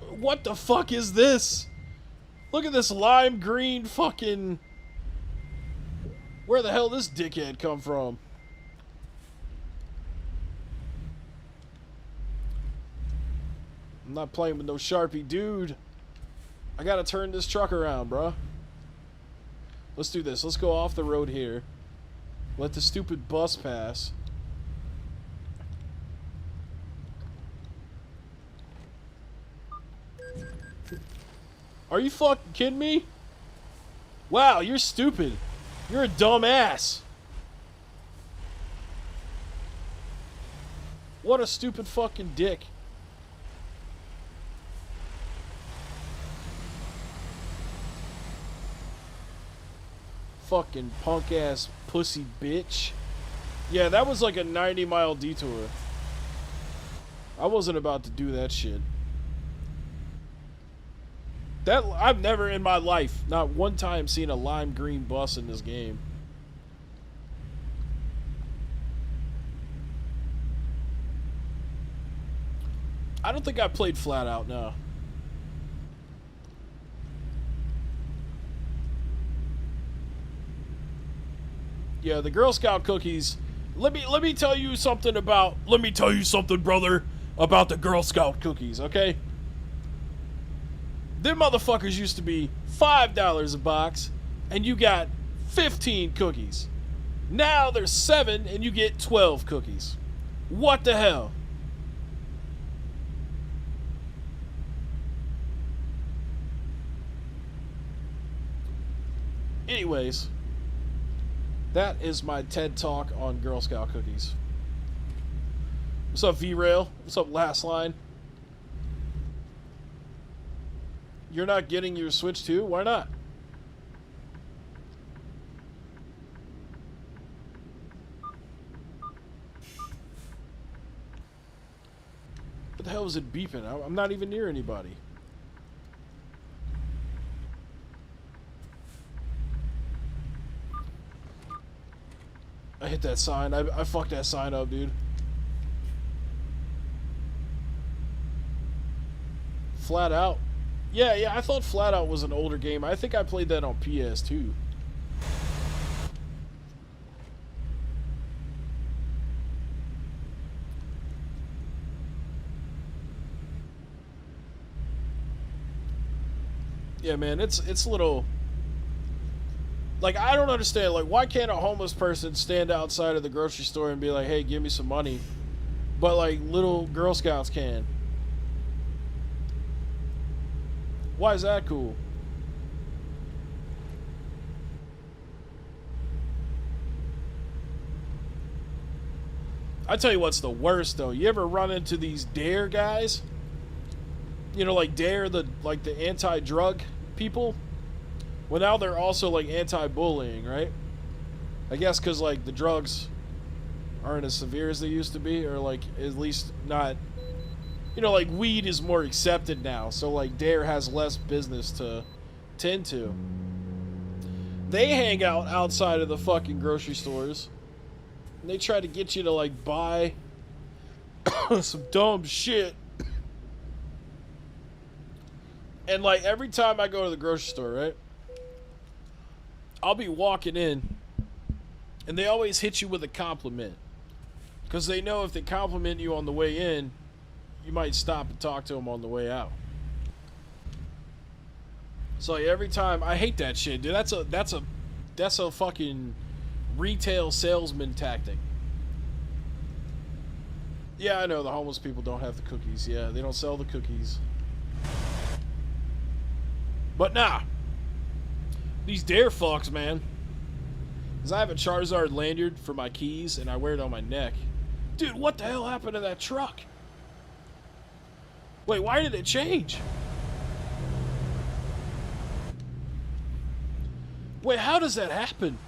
What the fuck is this? Look at this lime green fucking... Where the hell this dickhead come from? I'm not playing with no Sharpie, dude. I gotta turn this truck around, bro. Let's do this. Let's go off the road here. Let the stupid bus pass. Are you fucking kidding me? Wow, you're stupid. You're a dumb ass. What a stupid fucking dick. Fucking punk ass pussy bitch. Yeah, that was like a 90-mile detour. I wasn't about to do that shit. That I've never in my life, not one time, seen a lime green bus in this game. I don't think I played Flat Out, no. Yeah, the Girl Scout cookies. Let me tell you something, brother, about the Girl Scout cookies, okay? Them motherfuckers used to be $5 a box, and you got 15 cookies. Now there's 7, and you get 12 cookies. What the hell? Anyways, that is my TED Talk on Girl Scout cookies. What's up, V-Rail? What's up, Last Line? You're not getting your Switch 2? Why not? What the hell is it beeping? I'm not even near anybody. I hit that sign. I fucked that sign up, dude. Flat Out. Yeah, I thought Flat Out was an older game. I think I played that on PS2. Yeah, man, it's a little... Like, I don't understand. Like, why can't a homeless person stand outside of the grocery store and be like, hey, give me some money? But, like, little Girl Scouts can. Why is that cool? I tell you what's the worst, though. You ever run into these DARE guys? You know, like DARE, the anti-drug people? Well, now they're also, like, anti-bullying, right? I guess because, like, the drugs aren't as severe as they used to be, or like at least not. You know, like weed is more accepted now, so like Dare has less business to tend to. They hang out outside of the fucking grocery stores. And they try to get you to like buy some dumb shit. And like every time I go to the grocery store, right? I'll be walking in and they always hit you with a compliment. Because they know if they compliment you on the way in, you might stop and talk to them on the way out. So like, every time, I hate that shit, dude. That's a fucking retail salesman tactic. Yeah, I know the homeless people don't have the cookies. Yeah, they don't sell the cookies. But nah, these Dare fucks, man. Cause I have a Charizard lanyard for my keys and I wear it on my neck. Dude, what the hell happened to that truck? Wait, why did it change? Wait, how does that happen?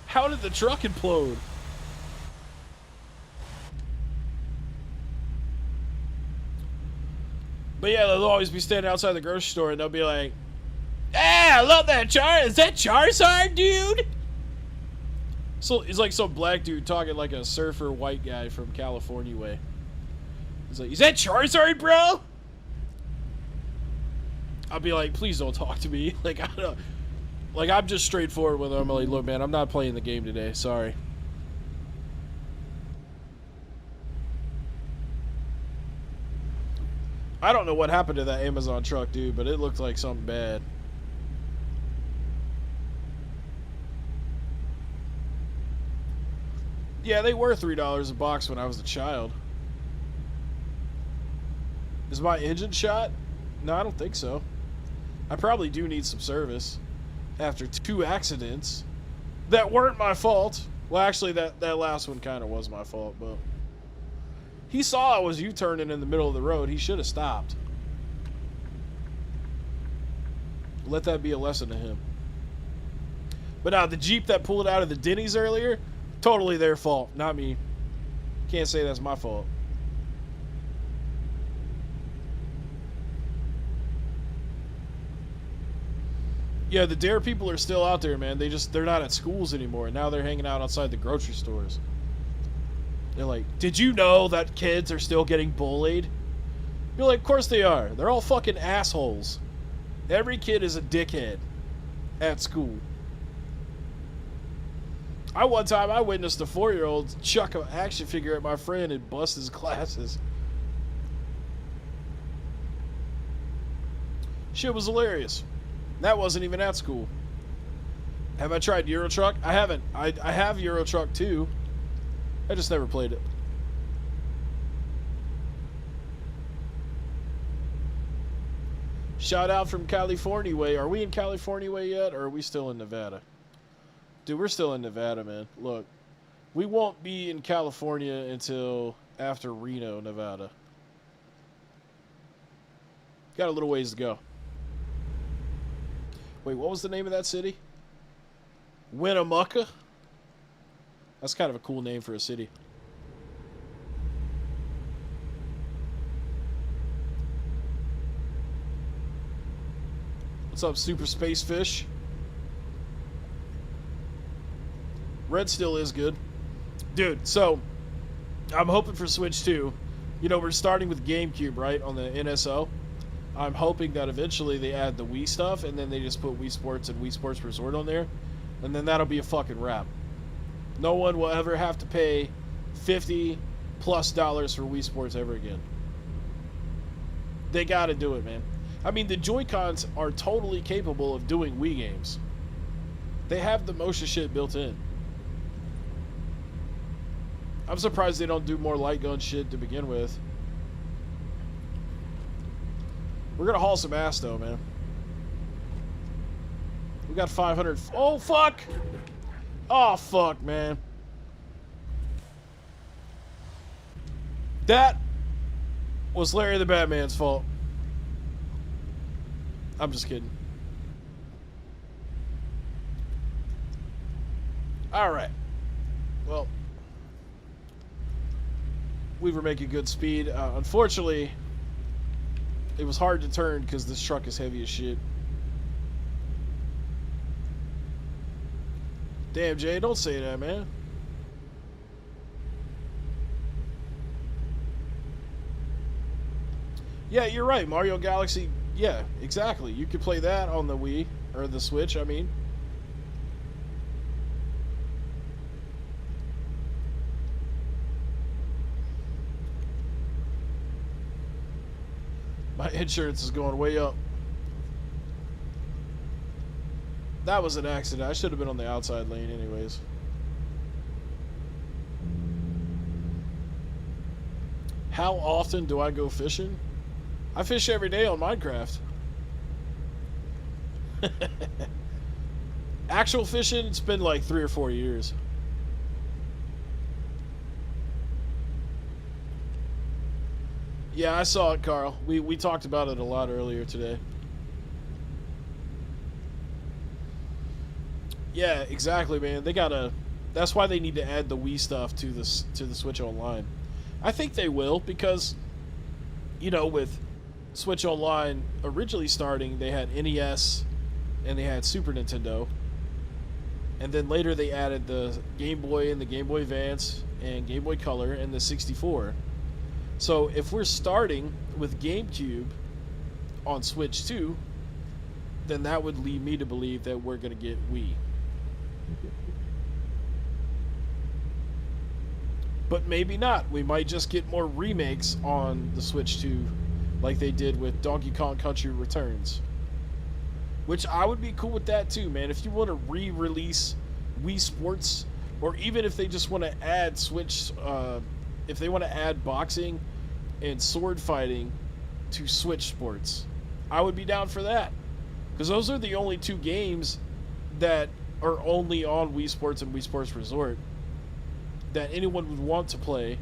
How did the truck implode? But yeah, they'll always be standing outside the grocery store and they'll be like, "Ah, I love that Charizard. Is that Charizard, dude?" So it's like some black dude talking like a surfer white guy from California way. He's like, "Is that Charizard, bro?" I'll be like, "Please don't talk to me." Like, I don't, like I'm just straightforward with him. I'm like, "Look, man, I'm not playing the game today. Sorry." I don't know what happened to that Amazon truck, dude, but it looked like something bad. Yeah, they were $3 a box when I was a child. Is my engine shot? No, I don't think so. I probably do need some service after 2 accidents that weren't my fault. Well, actually, that last one kind of was my fault, but he saw I was U-turning in the middle of the road. He should have stopped. Let that be a lesson to him. But now, the Jeep that pulled out of the Denny's earlier, totally their fault, not me. Can't say that's my fault. Yeah, the Dare people are still out there, man. They're not at schools anymore. Now they're hanging out outside the grocery stores. They're like, "Did you know that kids are still getting bullied?" You're like, "Of course they are. They're all fucking assholes. Every kid is a dickhead at school." One time I witnessed a 4-year-old chuck an action figure at my friend and bust his glasses. Shit was hilarious. That wasn't even at school. Have I tried Euro Truck? I haven't. I have Euro Truck too. I just never played it. Shout out from California way. Are we in California way yet, or are we still in Nevada? Dude, we're still in Nevada, man. Look, we won't be in California until after Reno, Nevada. Got a little ways to go. Wait, what was the name of that city? Winnemucca? That's kind of a cool name for a city. What's up, Super Space Fish? Red still is good. Dude, so I'm hoping for Switch 2. You know, we're starting with GameCube, right, on the NSO. I'm hoping that eventually they add the Wii stuff, and then they just put Wii Sports and Wii Sports Resort on there, and then that'll be a fucking wrap. No one will ever have to pay $50+ for Wii Sports ever again. They gotta do it, man. I mean, the Joy-Cons are totally capable of doing Wii games. They have the motion shit built in. I'm surprised they don't do more light gun shit to begin with. We're gonna haul some ass though, man. We got 500. Oh fuck! Oh fuck, man. That was Larry the Batman's fault. I'm just kidding. All right. Well, we were making good speed. Unfortunately, it was hard to turn because this truck is heavy as shit. Damn, Jay, don't say that, man. Yeah, you're right. Mario Galaxy. Yeah, exactly. You could play that on the Wii or the Switch. I mean, my insurance is going way up. That was an accident. I should have been on the outside lane, anyways. How often do I go fishing? I fish every day on Minecraft. Actual fishing, it's been like 3 or 4 years. Yeah, I saw it, Carl. We talked about it a lot earlier today. Yeah, exactly, man. They gotta. That's why they need to add the Wii stuff to the Switch Online. I think they will because, with Switch Online originally starting, they had NES and they had Super Nintendo, and then later they added the Game Boy and the Game Boy Advance and Game Boy Color and the 64. So if we're starting with GameCube on Switch 2, then that would lead me to believe that we're going to get Wii. But maybe not. We might just get more remakes on the Switch 2 like they did with Donkey Kong Country Returns. Which I would be cool with that too, man. If you want to re-release Wii Sports, or even if they just want to add Switch, if they want to add boxing and sword fighting to Switch Sports, I would be down for that. Because those are the only 2 games that are only on Wii Sports and Wii Sports Resort that anyone would want to play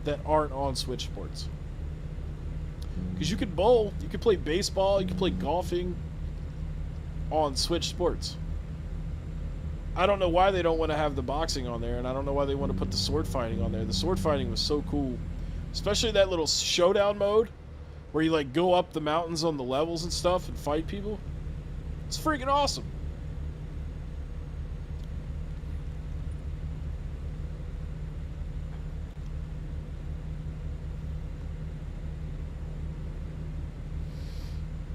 that aren't on Switch Sports. Because you could bowl, you could play baseball, you could play golfing on Switch Sports. I don't know why they don't want to have the boxing on there, and I don't know why they want to put the sword fighting on there. The sword fighting was so cool. Especially that little showdown mode where you like go up the mountains on the levels and stuff and fight people. It's freaking awesome.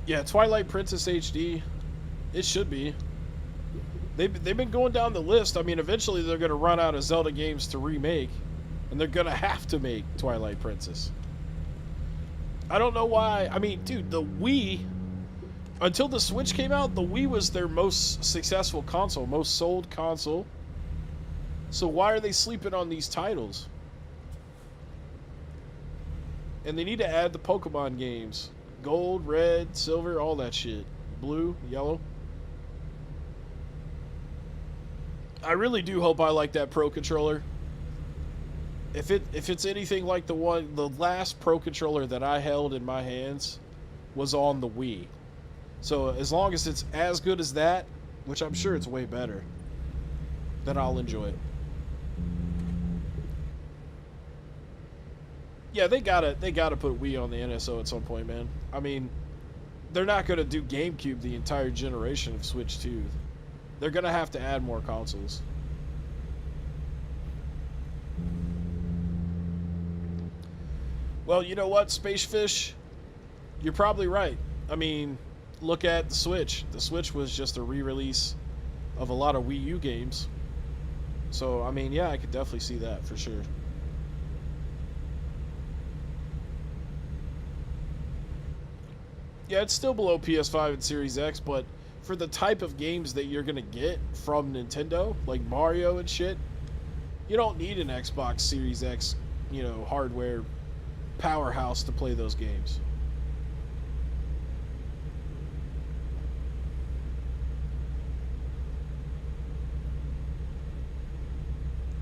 Yeah, Twilight Princess HD. It should be. They've been going down the list. I mean, eventually they're going to run out of Zelda games to remake, and they're going to have to make Twilight Princess. I don't know why. I mean, dude, the Wii, until the Switch came out, the Wii was their most successful console, most sold console. So why are they sleeping on these titles? And they need to add the Pokemon games. Gold, red, silver, all that shit. Blue, yellow. I really do hope I like that Pro Controller. If it's anything like the last Pro Controller that I held in my hands was on the Wii. So as long as it's as good as that, which I'm sure it's way better, then I'll enjoy it. Yeah, they gotta put Wii on the NSO at some point, man. I mean, they're not gonna do GameCube the entire generation of Switch 2. They're gonna have to add more consoles. Well, you know what, Spacefish? You're probably right. I mean, look at the Switch. The Switch was just a re-release of a lot of Wii U games. So, I mean, yeah, I could definitely see that for sure. Yeah, it's still below PS5 and Series X, but for the type of games that you're going to get from Nintendo, like Mario and shit, you don't need an Xbox Series X, hardware powerhouse to play those games.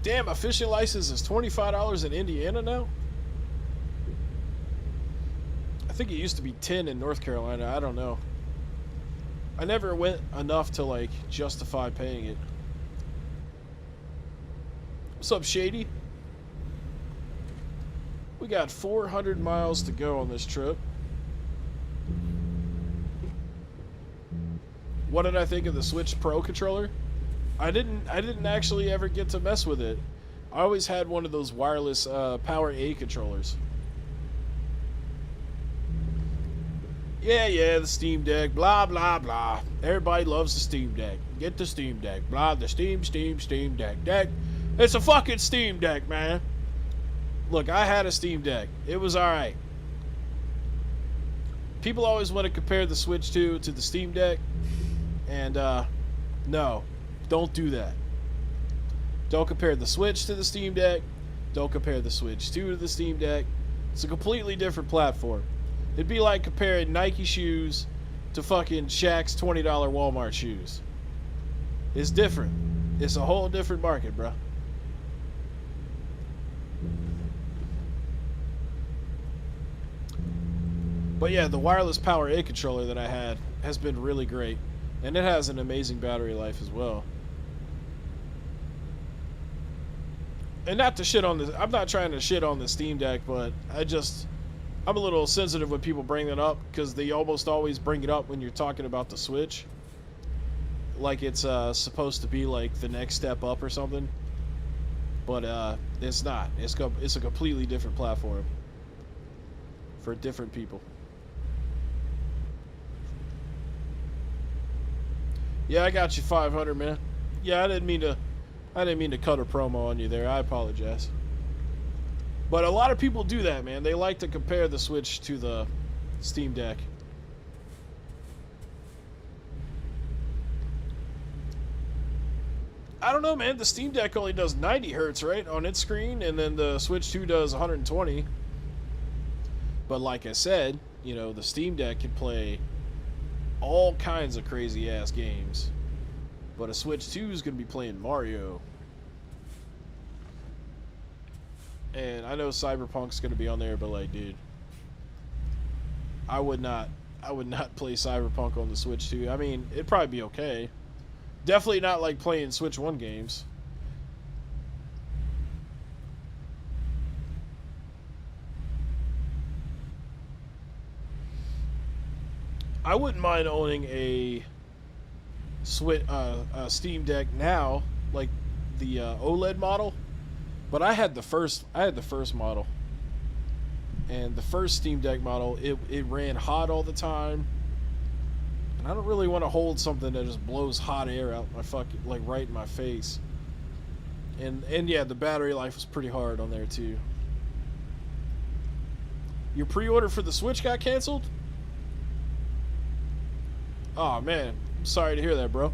Damn, a fishing license is $25 in Indiana now? I think it used to be 10 in North Carolina. I don't know. I never went enough to, justify paying it. What's up, Shady? We got 400 miles to go on this trip. What did I think of the Switch Pro controller? I didn't actually ever get to mess with it. I always had one of those wireless Power A controllers. Yeah, the Steam Deck, blah, blah, blah. Everybody loves the Steam Deck. Get the Steam Deck, blah, the Steam Deck. It's a fucking Steam Deck, man. Look, I had a Steam Deck. It was alright. People always want to compare the Switch 2 to the Steam Deck. And, no. Don't do that. Don't compare the Switch to the Steam Deck. Don't compare the Switch 2 to the Steam Deck. It's a completely different platform. It'd be like comparing Nike shoes to fucking Shaq's $20 Walmart shoes. It's different. It's a whole different market, bro. But yeah, the wireless Power A controller that I had has been really great. And it has an amazing battery life as well. And not to shit on this, I'm not trying to shit on the Steam Deck, but I'm a little sensitive when people bring that up, because they almost always bring it up when you're talking about the Switch. Like it's supposed to be like the next step up or something. But it's not. It's a completely different platform for different people. Yeah, I got you 500, man. Yeah, I didn't mean to cut a promo on you there. I apologize. But a lot of people do that, man. They like to compare the Switch to the Steam Deck. I don't know, man. The Steam Deck only does 90 hertz, right, on its screen, and then the Switch 2 does 120. But like I said, you know, the Steam Deck can play all kinds of crazy-ass games. But a Switch 2 is going to be playing Mario. And I know Cyberpunk's going to be on there, but like, dude, I would not play Cyberpunk on the Switch 2. I mean, it'd probably be okay. Definitely not like playing Switch 1 games. I wouldn't mind owning a Steam Deck now, like the OLED model. But I had the first model, and the first Steam Deck model, it ran hot all the time, and I don't really want to hold something that just blows hot air out my fucking, like, right in my face. And yeah, the battery life was pretty hard on there too. Your pre-order for the Switch got canceled? Oh man, I'm sorry to hear that, bro.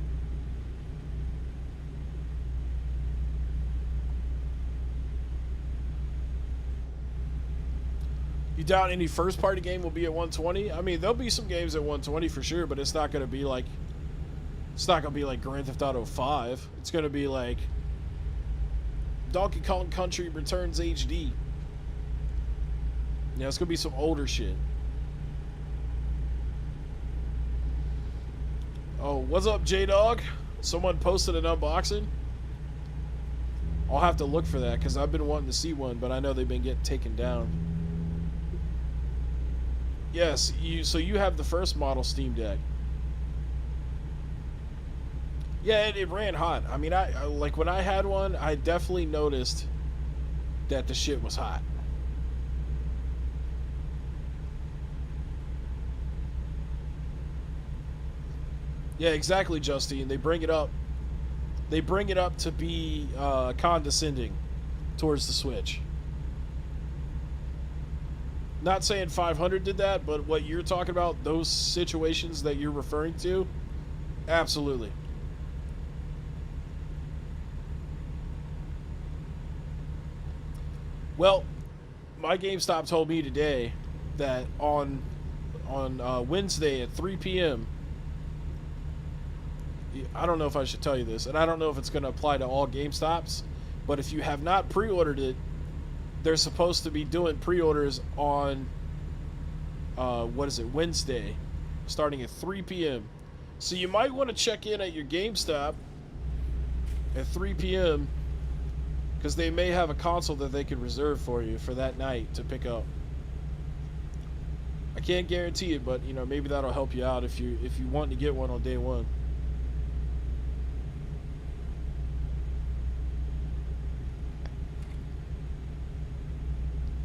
You doubt any first-party game will be at 120? I mean, there'll be some games at 120 for sure, but it's not going to be like Grand Theft Auto 5. It's going to be like Donkey Kong Country Returns HD. Yeah, it's going to be some older shit. Oh, what's up, J-Dog? Someone posted an unboxing? I'll have to look for that, because I've been wanting to see one, but I know they've been getting taken down. Yes, so you have the first model Steam Deck. Yeah, it ran hot. I mean, I like when I had one, I definitely noticed that the shit was hot. Yeah, exactly, Justine. They bring it up. They bring it up to be condescending towards the Switch. Not saying 500 did that, but what you're talking about, those situations that you're referring to, absolutely. Well, my GameStop told me today that on Wednesday at 3 p.m., I don't know if I should tell you this, and I don't know if it's going to apply to all GameStops, but if you have not pre-ordered it, they're supposed to be doing pre-orders on, Wednesday, starting at 3 p.m. So you might want to check in at your GameStop at 3 p.m. because they may have a console that they could reserve for you for that night to pick up. I can't guarantee it, but you know, maybe that'll help you out if you want to get one on day one.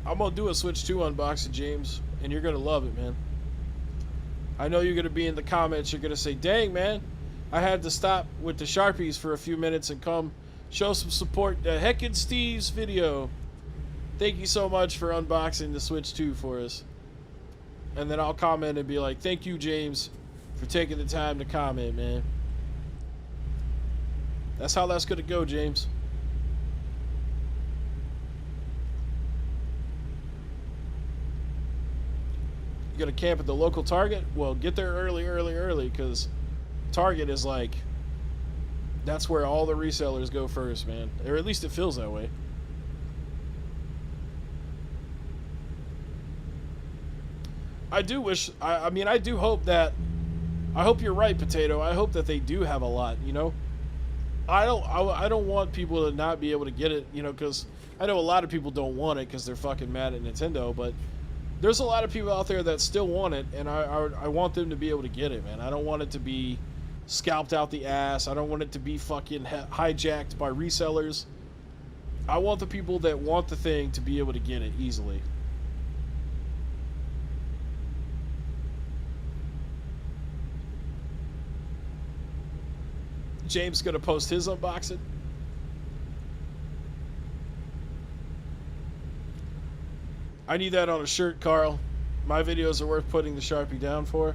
I'm gonna do a Switch 2 unboxing, James, and you're gonna love it, man. I know you're gonna be in the comments. You're gonna say, "Dang, man, I had to stop with the Sharpies for a few minutes and come show some support to Heckin Steve's video. Thank you so much for unboxing the Switch 2 for us." And then I'll comment and be like, "Thank you, James, for taking the time to comment, man." That's how that's gonna go, James. You gonna camp at the local Target? Well, get there early, because Target is like, that's where all the resellers go first, man. Or at least it feels that way. I do wish, I mean, I do hope that, I hope you're right, Potato. I hope that they do have a lot, you know? I don't want people to not be able to get it, you know, because I know a lot of people don't want it because they're fucking mad at Nintendo, but there's a lot of people out there that still want it, and I want them to be able to get it, man. I don't want it to be scalped out the ass. I don't want it to be fucking hijacked by resellers. I want the people that want the thing to be able to get it easily. James gonna post his unboxing. I need that on a shirt, Carl. My videos are worth putting the Sharpie down for.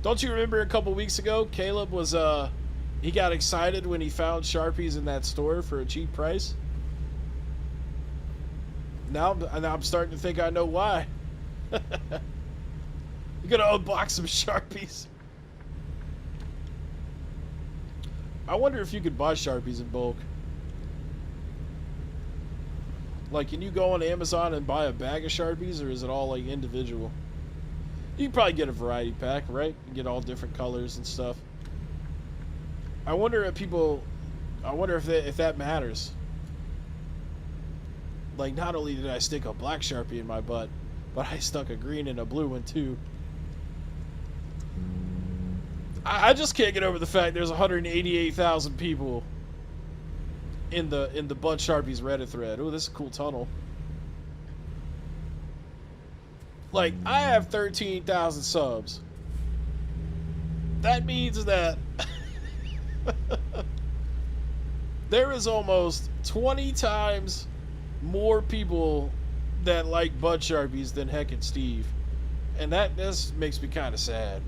Don't you remember a couple weeks ago, Caleb was, he got excited when he found Sharpies in that store for a cheap price? Now I'm starting to think I know why. You're gonna unbox some Sharpies. I wonder if you could buy Sharpies in bulk. Like, can you go on Amazon and buy a bag of Sharpies, or is it all like individual? You can probably get a variety pack, right? You get all different colors and stuff. I wonder if people, if that matters. Like, not only did I stick a black Sharpie in my butt, but I stuck a green and a blue one too. I just can't get over the fact there's 188,000 people in the Butt Sharpies Reddit thread. Oh, this is a cool tunnel. Like, I have 13,000 subs. That means that there is almost 20 times more people that like Butt Sharpies than Heckin Steve. And this makes me kind of sad.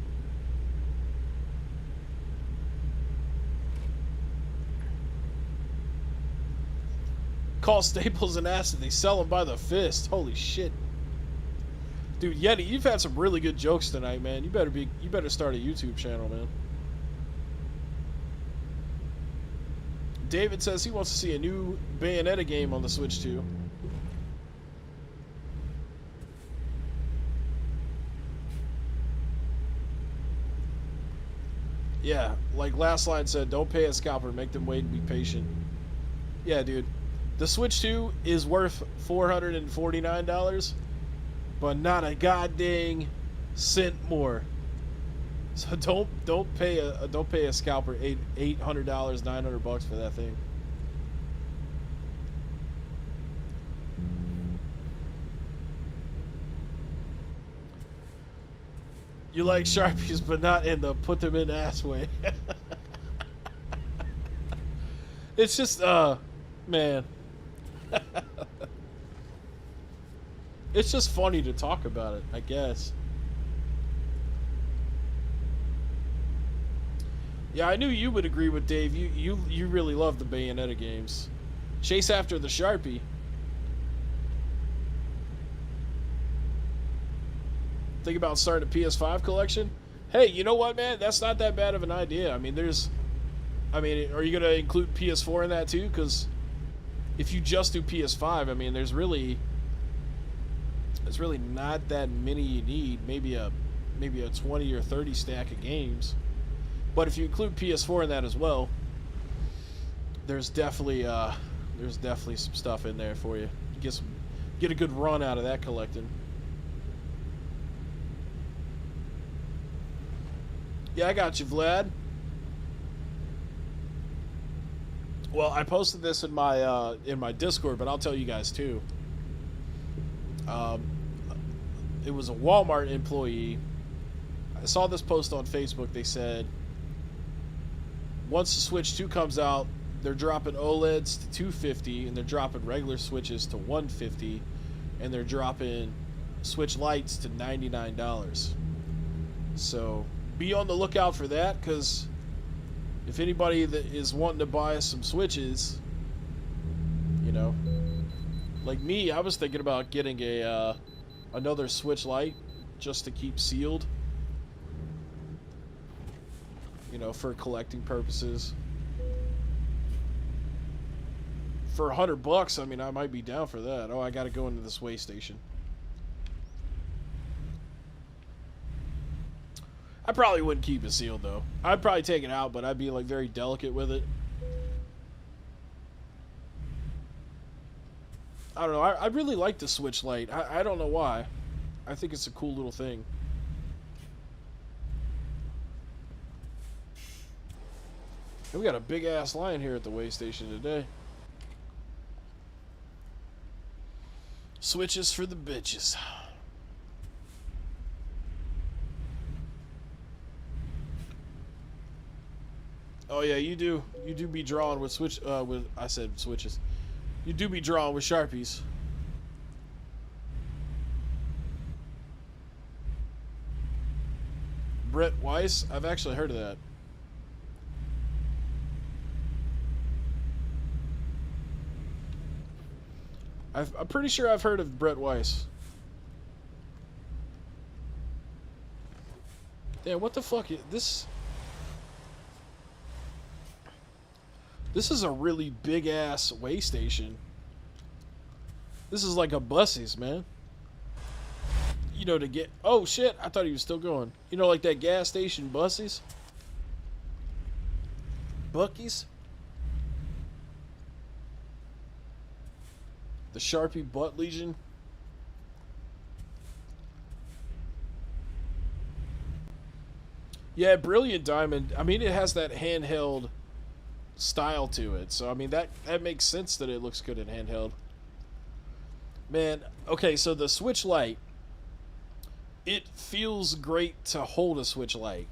Call Staples an ass and they sell them by the fist. Holy shit. Dude, Yeti, you've had some really good jokes tonight, man. You better start a YouTube channel, man. David says he wants to see a new Bayonetta game on the Switch 2. Yeah, like Last Line said, don't pay a scalper, make them wait and be patient. Yeah, dude. The Switch 2 is worth $449, but not a goddamn cent more. So don't pay a scalper $800, $900 for that thing. You like Sharpies, but not in the put them in ass way. It's just man. It's just funny to talk about it, I guess. Yeah, I knew you would agree with Dave. You really love the Bayonetta games. Chase after the Sharpie. Think about starting a PS5 collection? Hey, you know what, man? That's not that bad of an idea. I mean, are you going to include PS4 in that too? Because if you just do PS5, I mean, there's really not that many you need. Maybe a 20 or 30 stack of games. But if you include PS4 in that as well, there's definitely some stuff in there for you. Get a good run out of that collecting. Yeah, I got you, Vlad. Well, I posted this in my Discord, but I'll tell you guys too. Um, it was a Walmart employee. I saw this post on Facebook. They said once the Switch 2 comes out, they're dropping OLEDs to $250, and they're dropping regular Switches to $150, and they're dropping Switch Lites to $99. So be on the lookout for that, because if anybody that is wanting to buy some Switches, you know, like me, I was thinking about getting a another Switch Lite just to keep sealed, you know, for collecting purposes. For $100, I mean, I might be down for that. Oh, I got to go into this way station. I probably wouldn't keep it sealed though. I'd probably take it out, but I'd be like very delicate with it. I don't know. I really like the Switch Lite. I don't know why. I think it's a cool little thing. And we got a big ass line here at the way station today. Switches for the bitches. Oh yeah, you do be drawing with I said switches. You do be drawing with Sharpies. Brett Weiss? I've actually heard of that. I'm pretty sure I've heard of Brett Weiss. Damn, what the fuck is this? This is a really big ass way station. This is like a Buses, man. You know, to get... Oh shit, I thought he was still going. You know, like that gas station Buses? Bucky's? The Sharpie Butt Legion? Yeah, Brilliant Diamond. I mean, it has that handheld style to it. So, I mean, that makes sense that it looks good in handheld. Man, okay, so the Switch Lite, it feels great to hold a Switch Lite.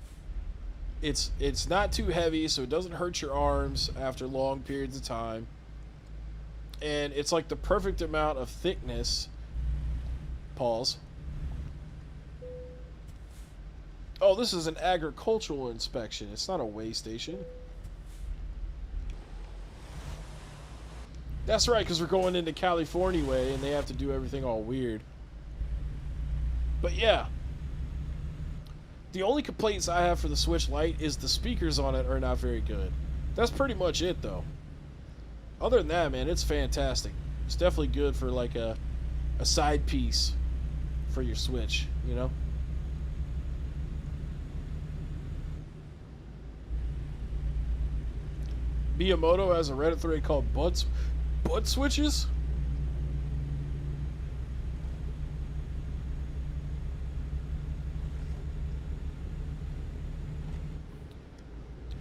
It's not too heavy, so it doesn't hurt your arms after long periods of time. And it's like the perfect amount of thickness. Pause. Oh, this is an agricultural inspection. It's not a way station. That's right, because we're going into California way, and they have to do everything all weird. But yeah. The only complaints I have for the Switch Lite is the speakers on it are not very good. That's pretty much it, though. Other than that, man, it's fantastic. It's definitely good for like a side piece for your Switch, you know? Miyamoto has a Reddit thread called Butt Switches?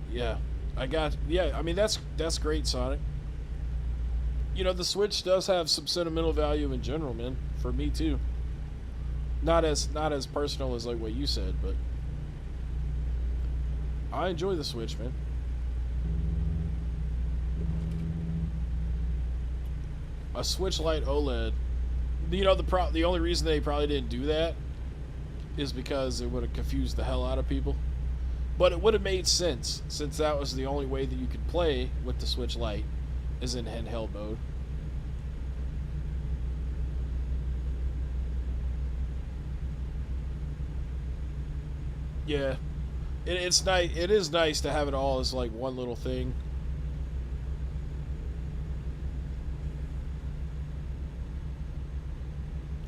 Yeah. I mean that's great, Sonic. You know, the Switch does have some sentimental value in general, man. For me too. Not as personal as like what you said, but I enjoy the Switch, man. A Switch Lite OLED. You know, the only reason they probably didn't do that is because it would have confused the hell out of people. But it would have made sense, since that was the only way that you could play with the Switch Lite, is in handheld mode. Yeah, it's nice. It is nice to have it all as like one little thing.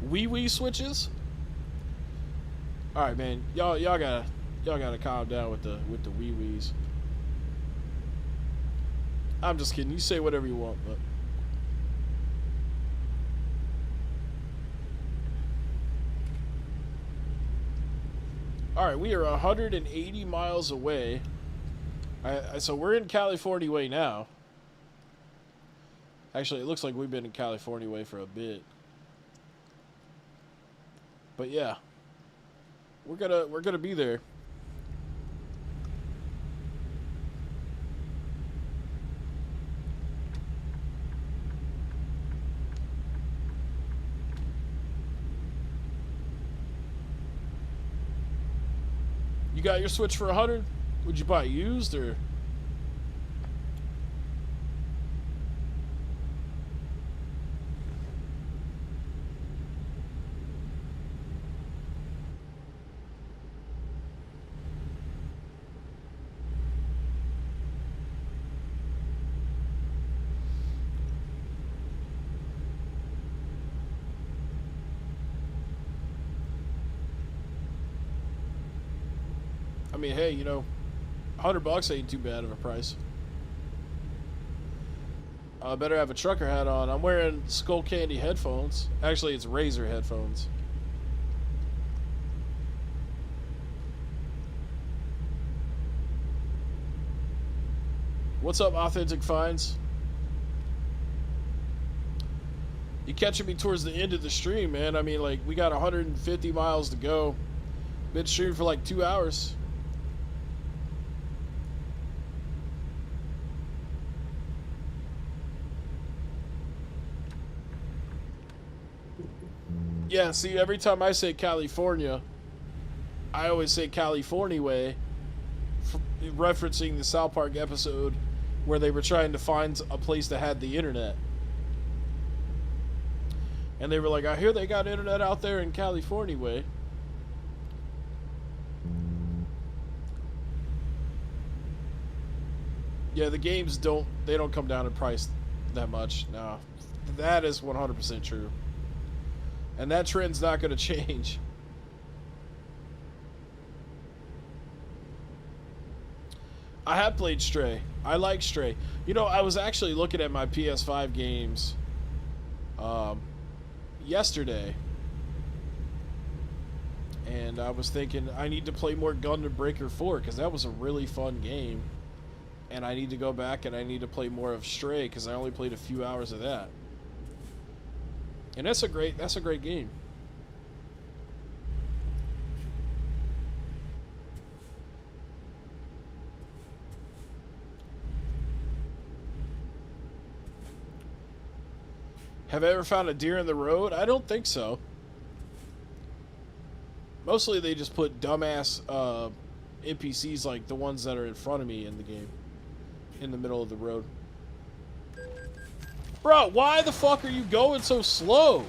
Wii switches. All right, man. Y'all gotta calm down with the Wii Wii's. I'm just kidding. You say whatever you want, but. Alright, we are 180 miles away. So we're in California Way now. Actually, it looks like we've been in California Way for a bit. But yeah. We're gonna be there. You got your Switch for 100? Would you buy it used or? I mean, hey, you know, $100 ain't too bad of a price. I better have a trucker hat on. I'm wearing Skull Candy headphones. Actually, it's Razer headphones. What's up, Authentic Finds? You catching me towards the end of the stream, man. I mean, like, we got 150 miles to go. Been streaming for like 2 hours. Yeah, see, every time I say California, I always say California Way, referencing the South Park episode where they were trying to find a place that had the internet. And they were like, I hear they got internet out there in California Way. Yeah, the games don't come down in price that much. No, that is 100% true. And that trend's not going to change. I have played Stray. I like Stray. You know, I was actually looking at my PS5 games yesterday. And I was thinking I need to play more Gundam Breaker 4 because that was a really fun game. And I need to go back and I need to play more of Stray because I only played a few hours of that. And that's a great game. Have I ever found a deer in the road? I don't think so. Mostly they just put dumbass NPCs like the ones that are in front of me in the game. In the middle of the road. Bro, why the fuck are you going so slow? You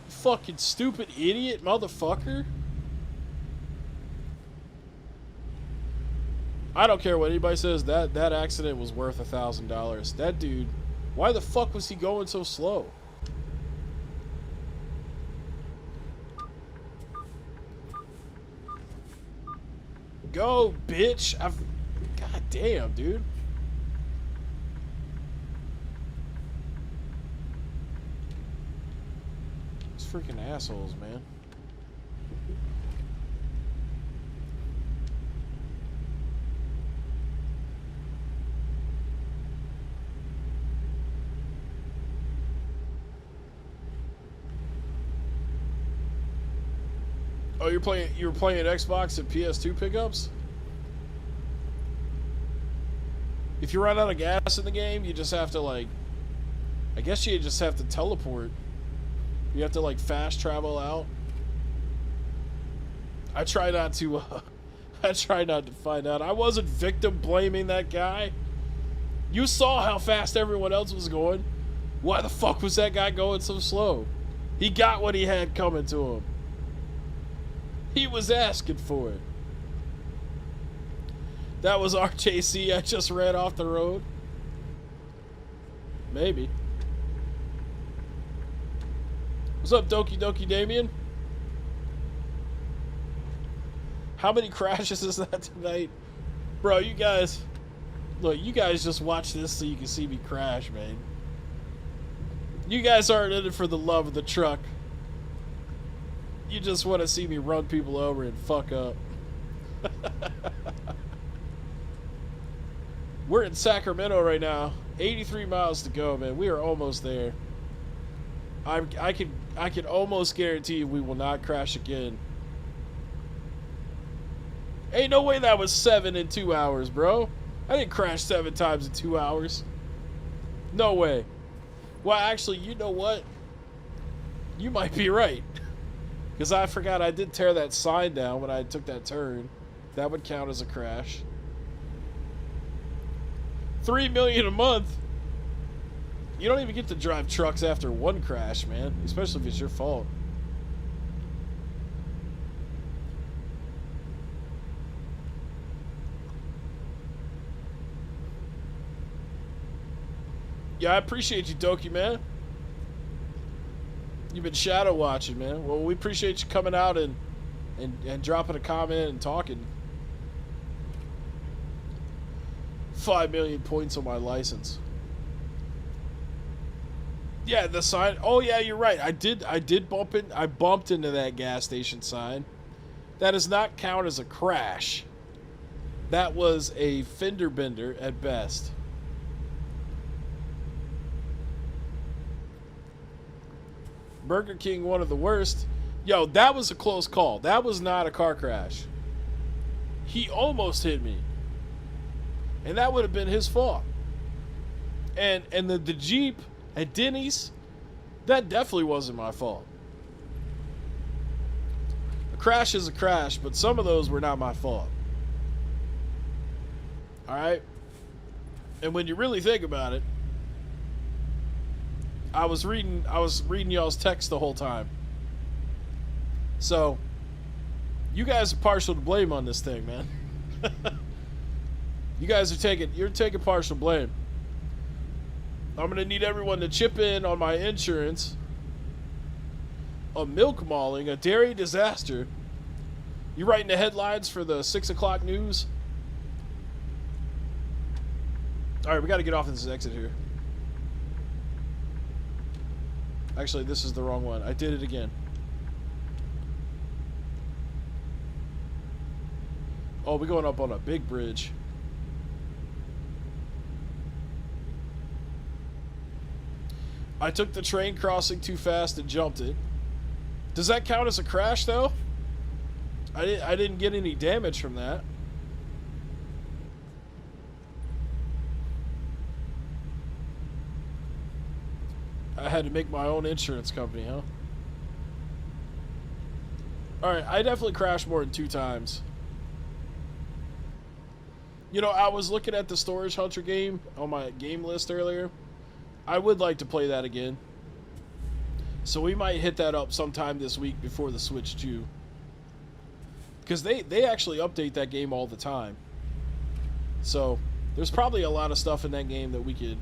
fucking stupid idiot motherfucker. I don't care what anybody says, that accident was worth $1,000. That dude, why the fuck was he going so slow? Go, bitch. God damn, dude. These freaking assholes, man. Oh, you were playing Xbox and PS2 pickups? If you run out of gas in the game, you just have to, like, I guess you just have to teleport. You have to, like, fast travel out. I try not to find out. I wasn't victim blaming that guy. You saw how fast everyone else was going. Why the fuck was that guy going so slow? He got what he had coming to him. He was asking for it. That was RJC. I just ran off the road. Maybe. What's up, Doki Doki Damien? How many crashes is that tonight? Bro, you guys Look, you guys just watch this so you can see me crash, man. You guys aren't in it for the love of the truck. You just want to see me run people over and fuck up. We're in Sacramento right now. 83 miles to go, man. We are almost there. I can almost guarantee you we will not crash again. Ain't no way that was 7 in 2 hours, bro. I didn't crash 7 times in 2 hours. No way. Well, actually, you know what? You might be right. Because I forgot I did tear that sign down when I took that turn. That would count as a crash. 3 million a month. You don't even get to drive trucks after one crash, man. Especially if it's your fault. Yeah, I appreciate you, Doki, man. You've been shadow watching, man. Well, we appreciate you coming out and dropping a comment and talking. 5 million points on my license. Yeah, the sign. Oh yeah, you're right. I did bump in. I bumped into that gas station sign. That does not count as a crash. That was a fender bender at best. Burger King, one of the worst. Yo, that was a close call. That was not a car crash. He almost hit me. And that would have been his fault. And the Jeep at Denny's, that definitely wasn't my fault. A crash is a crash, but some of those were not my fault. Alright? And when you really think about it, I was reading y'all's text the whole time. So, you guys are partial to blame on this thing, man. You guys are taking partial blame. I'm gonna need everyone to chip in on my insurance, a milk mauling, a dairy disaster. You writing the headlines for the 6 o'clock news? All right, we got to get off this exit here. Actually, this is the wrong one. I did it again. Oh, we're going up on a big bridge. I took the train crossing too fast and jumped it. Does that count as a crash, though? I didn't get any damage from that. I had to make my own insurance company, huh? Alright, I definitely crashed more than 2 times. You know, I was looking at the Storage Hunter game on my game list earlier. I would like to play that again. So we might hit that up sometime this week before the Switch 2. Because they actually update that game all the time. So there's probably a lot of stuff in that game that we could,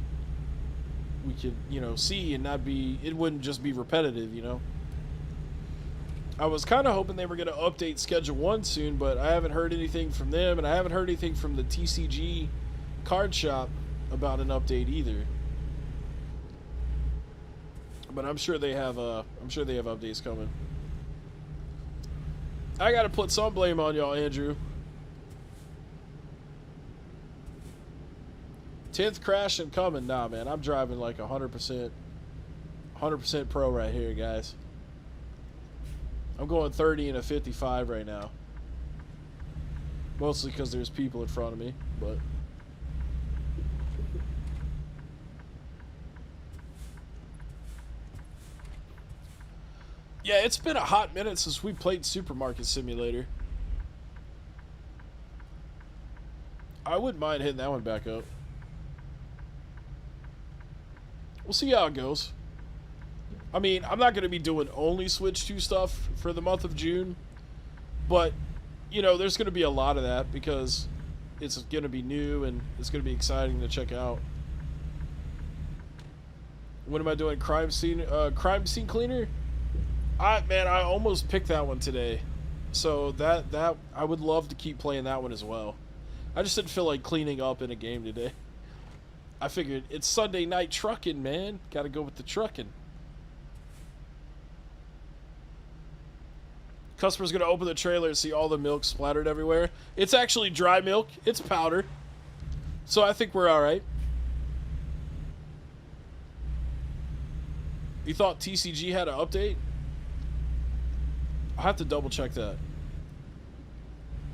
you know, see and not be, it wouldn't just be repetitive, you know. I was kind of hoping they were going to update Schedule 1 soon, but I haven't heard anything from them, and I haven't heard anything from the TCG card shop about an update either. But I'm sure they have updates coming. I got to put some blame on y'all, Andrew. 10th crash and coming. Nah, man, I'm driving like 100% pro right here, guys. I'm going 30 and a 55 right now. Mostly because there's people in front of me, but... Yeah, it's been a hot minute since we played Supermarket Simulator. I wouldn't mind hitting that one back up. We'll see how it goes. I mean, I'm not going to be doing only Switch 2 stuff for the month of June. But, you know, there's going to be a lot of that because it's going to be new and it's going to be exciting to check out. What am I doing? Crime scene cleaner? Man, I almost picked that one today. So that I would love to keep playing that one as well. I just didn't feel like cleaning up in a game today. I figured it's Sunday night trucking, man. Got to go with the trucking. Customer's going to open the trailer and see all the milk splattered everywhere. It's actually dry milk. It's powder. So I think we're all right. You thought TCG had an update? I'll have to double check that.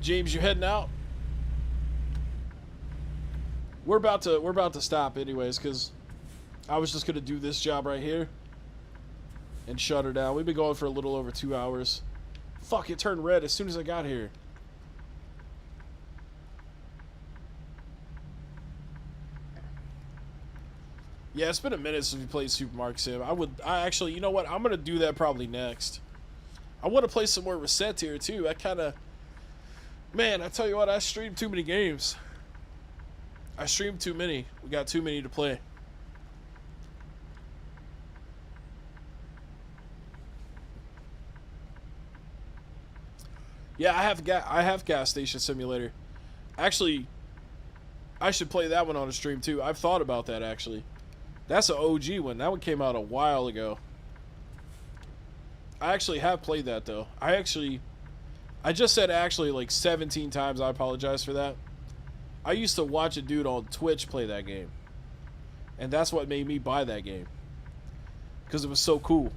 James, you heading out? We're about to stop anyways, because I was just gonna do this job right here and shut her down. We've been going for a little over 2 hours. Fuck, it turned red as soon as I got here. Yeah, it's been a minute since we played Super Mario Sim. I actually, you know what? I'm gonna do that probably next. I want to play some more Reset here too. Man, I tell you what, I streamed too many games. I streamed too many. We got too many to play. Yeah, I have Gas Station Simulator. Actually, I should play that one on a stream too. I've thought about that actually. That's an OG one. That one came out a while ago. I actually have played that though. I just said actually like 17 times. I apologize for that. I used to watch a dude on Twitch play that game. And that's what made me buy that game. Because it was so cool.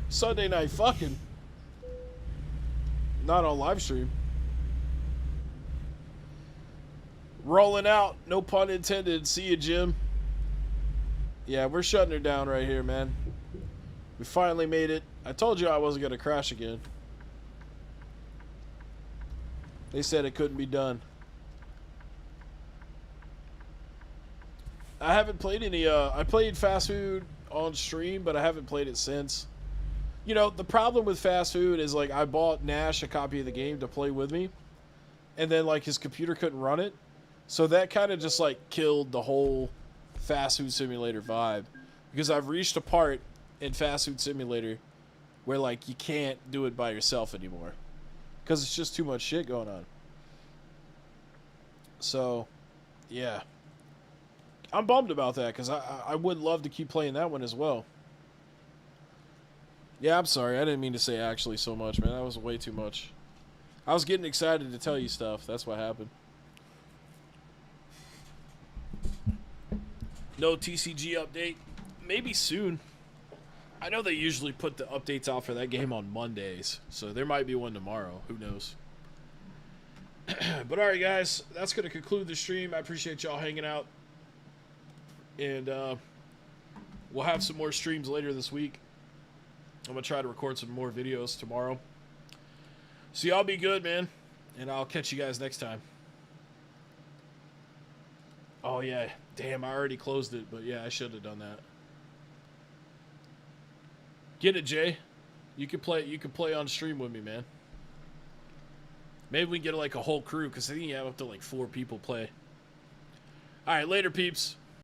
Sunday night fucking. Not on live stream. Rolling out. No pun intended. See you, Jim. Yeah, we're shutting her down right here, man. We finally made it. I told you I wasn't going to crash again. They said it couldn't be done. I haven't played any, I played fast food on stream, but I haven't played it since. You know, the problem with fast food is, like, I bought Nash a copy of the game to play with me, and then, like, his computer couldn't run it. So that kind of just, like, killed the whole fast food simulator vibe. Because I've reached a part in fast food simulator where, like, you can't do it by yourself anymore. Because it's just too much shit going on. So, yeah. I'm bummed about that, because I would love to keep playing that one as well. Yeah, I'm sorry. I didn't mean to say actually so much, man. That was way too much. I was getting excited to tell you stuff. That's what happened. No TCG update. Maybe soon. I know they usually put the updates out for that game on Mondays, so there might be one tomorrow. Who knows? But alright, guys. That's going to conclude the stream. I appreciate y'all hanging out. And we'll have some more streams later this week. I'm going to try to record some more videos tomorrow. So y'all be good, man. And I'll catch you guys next time. Oh, yeah. Damn, I already closed it. But, yeah, I should have done that. Get it, Jay. You can play on stream with me, man. Maybe we can get, like, a whole crew. Because I think you have up to, like, 4 people play. All right, later, peeps.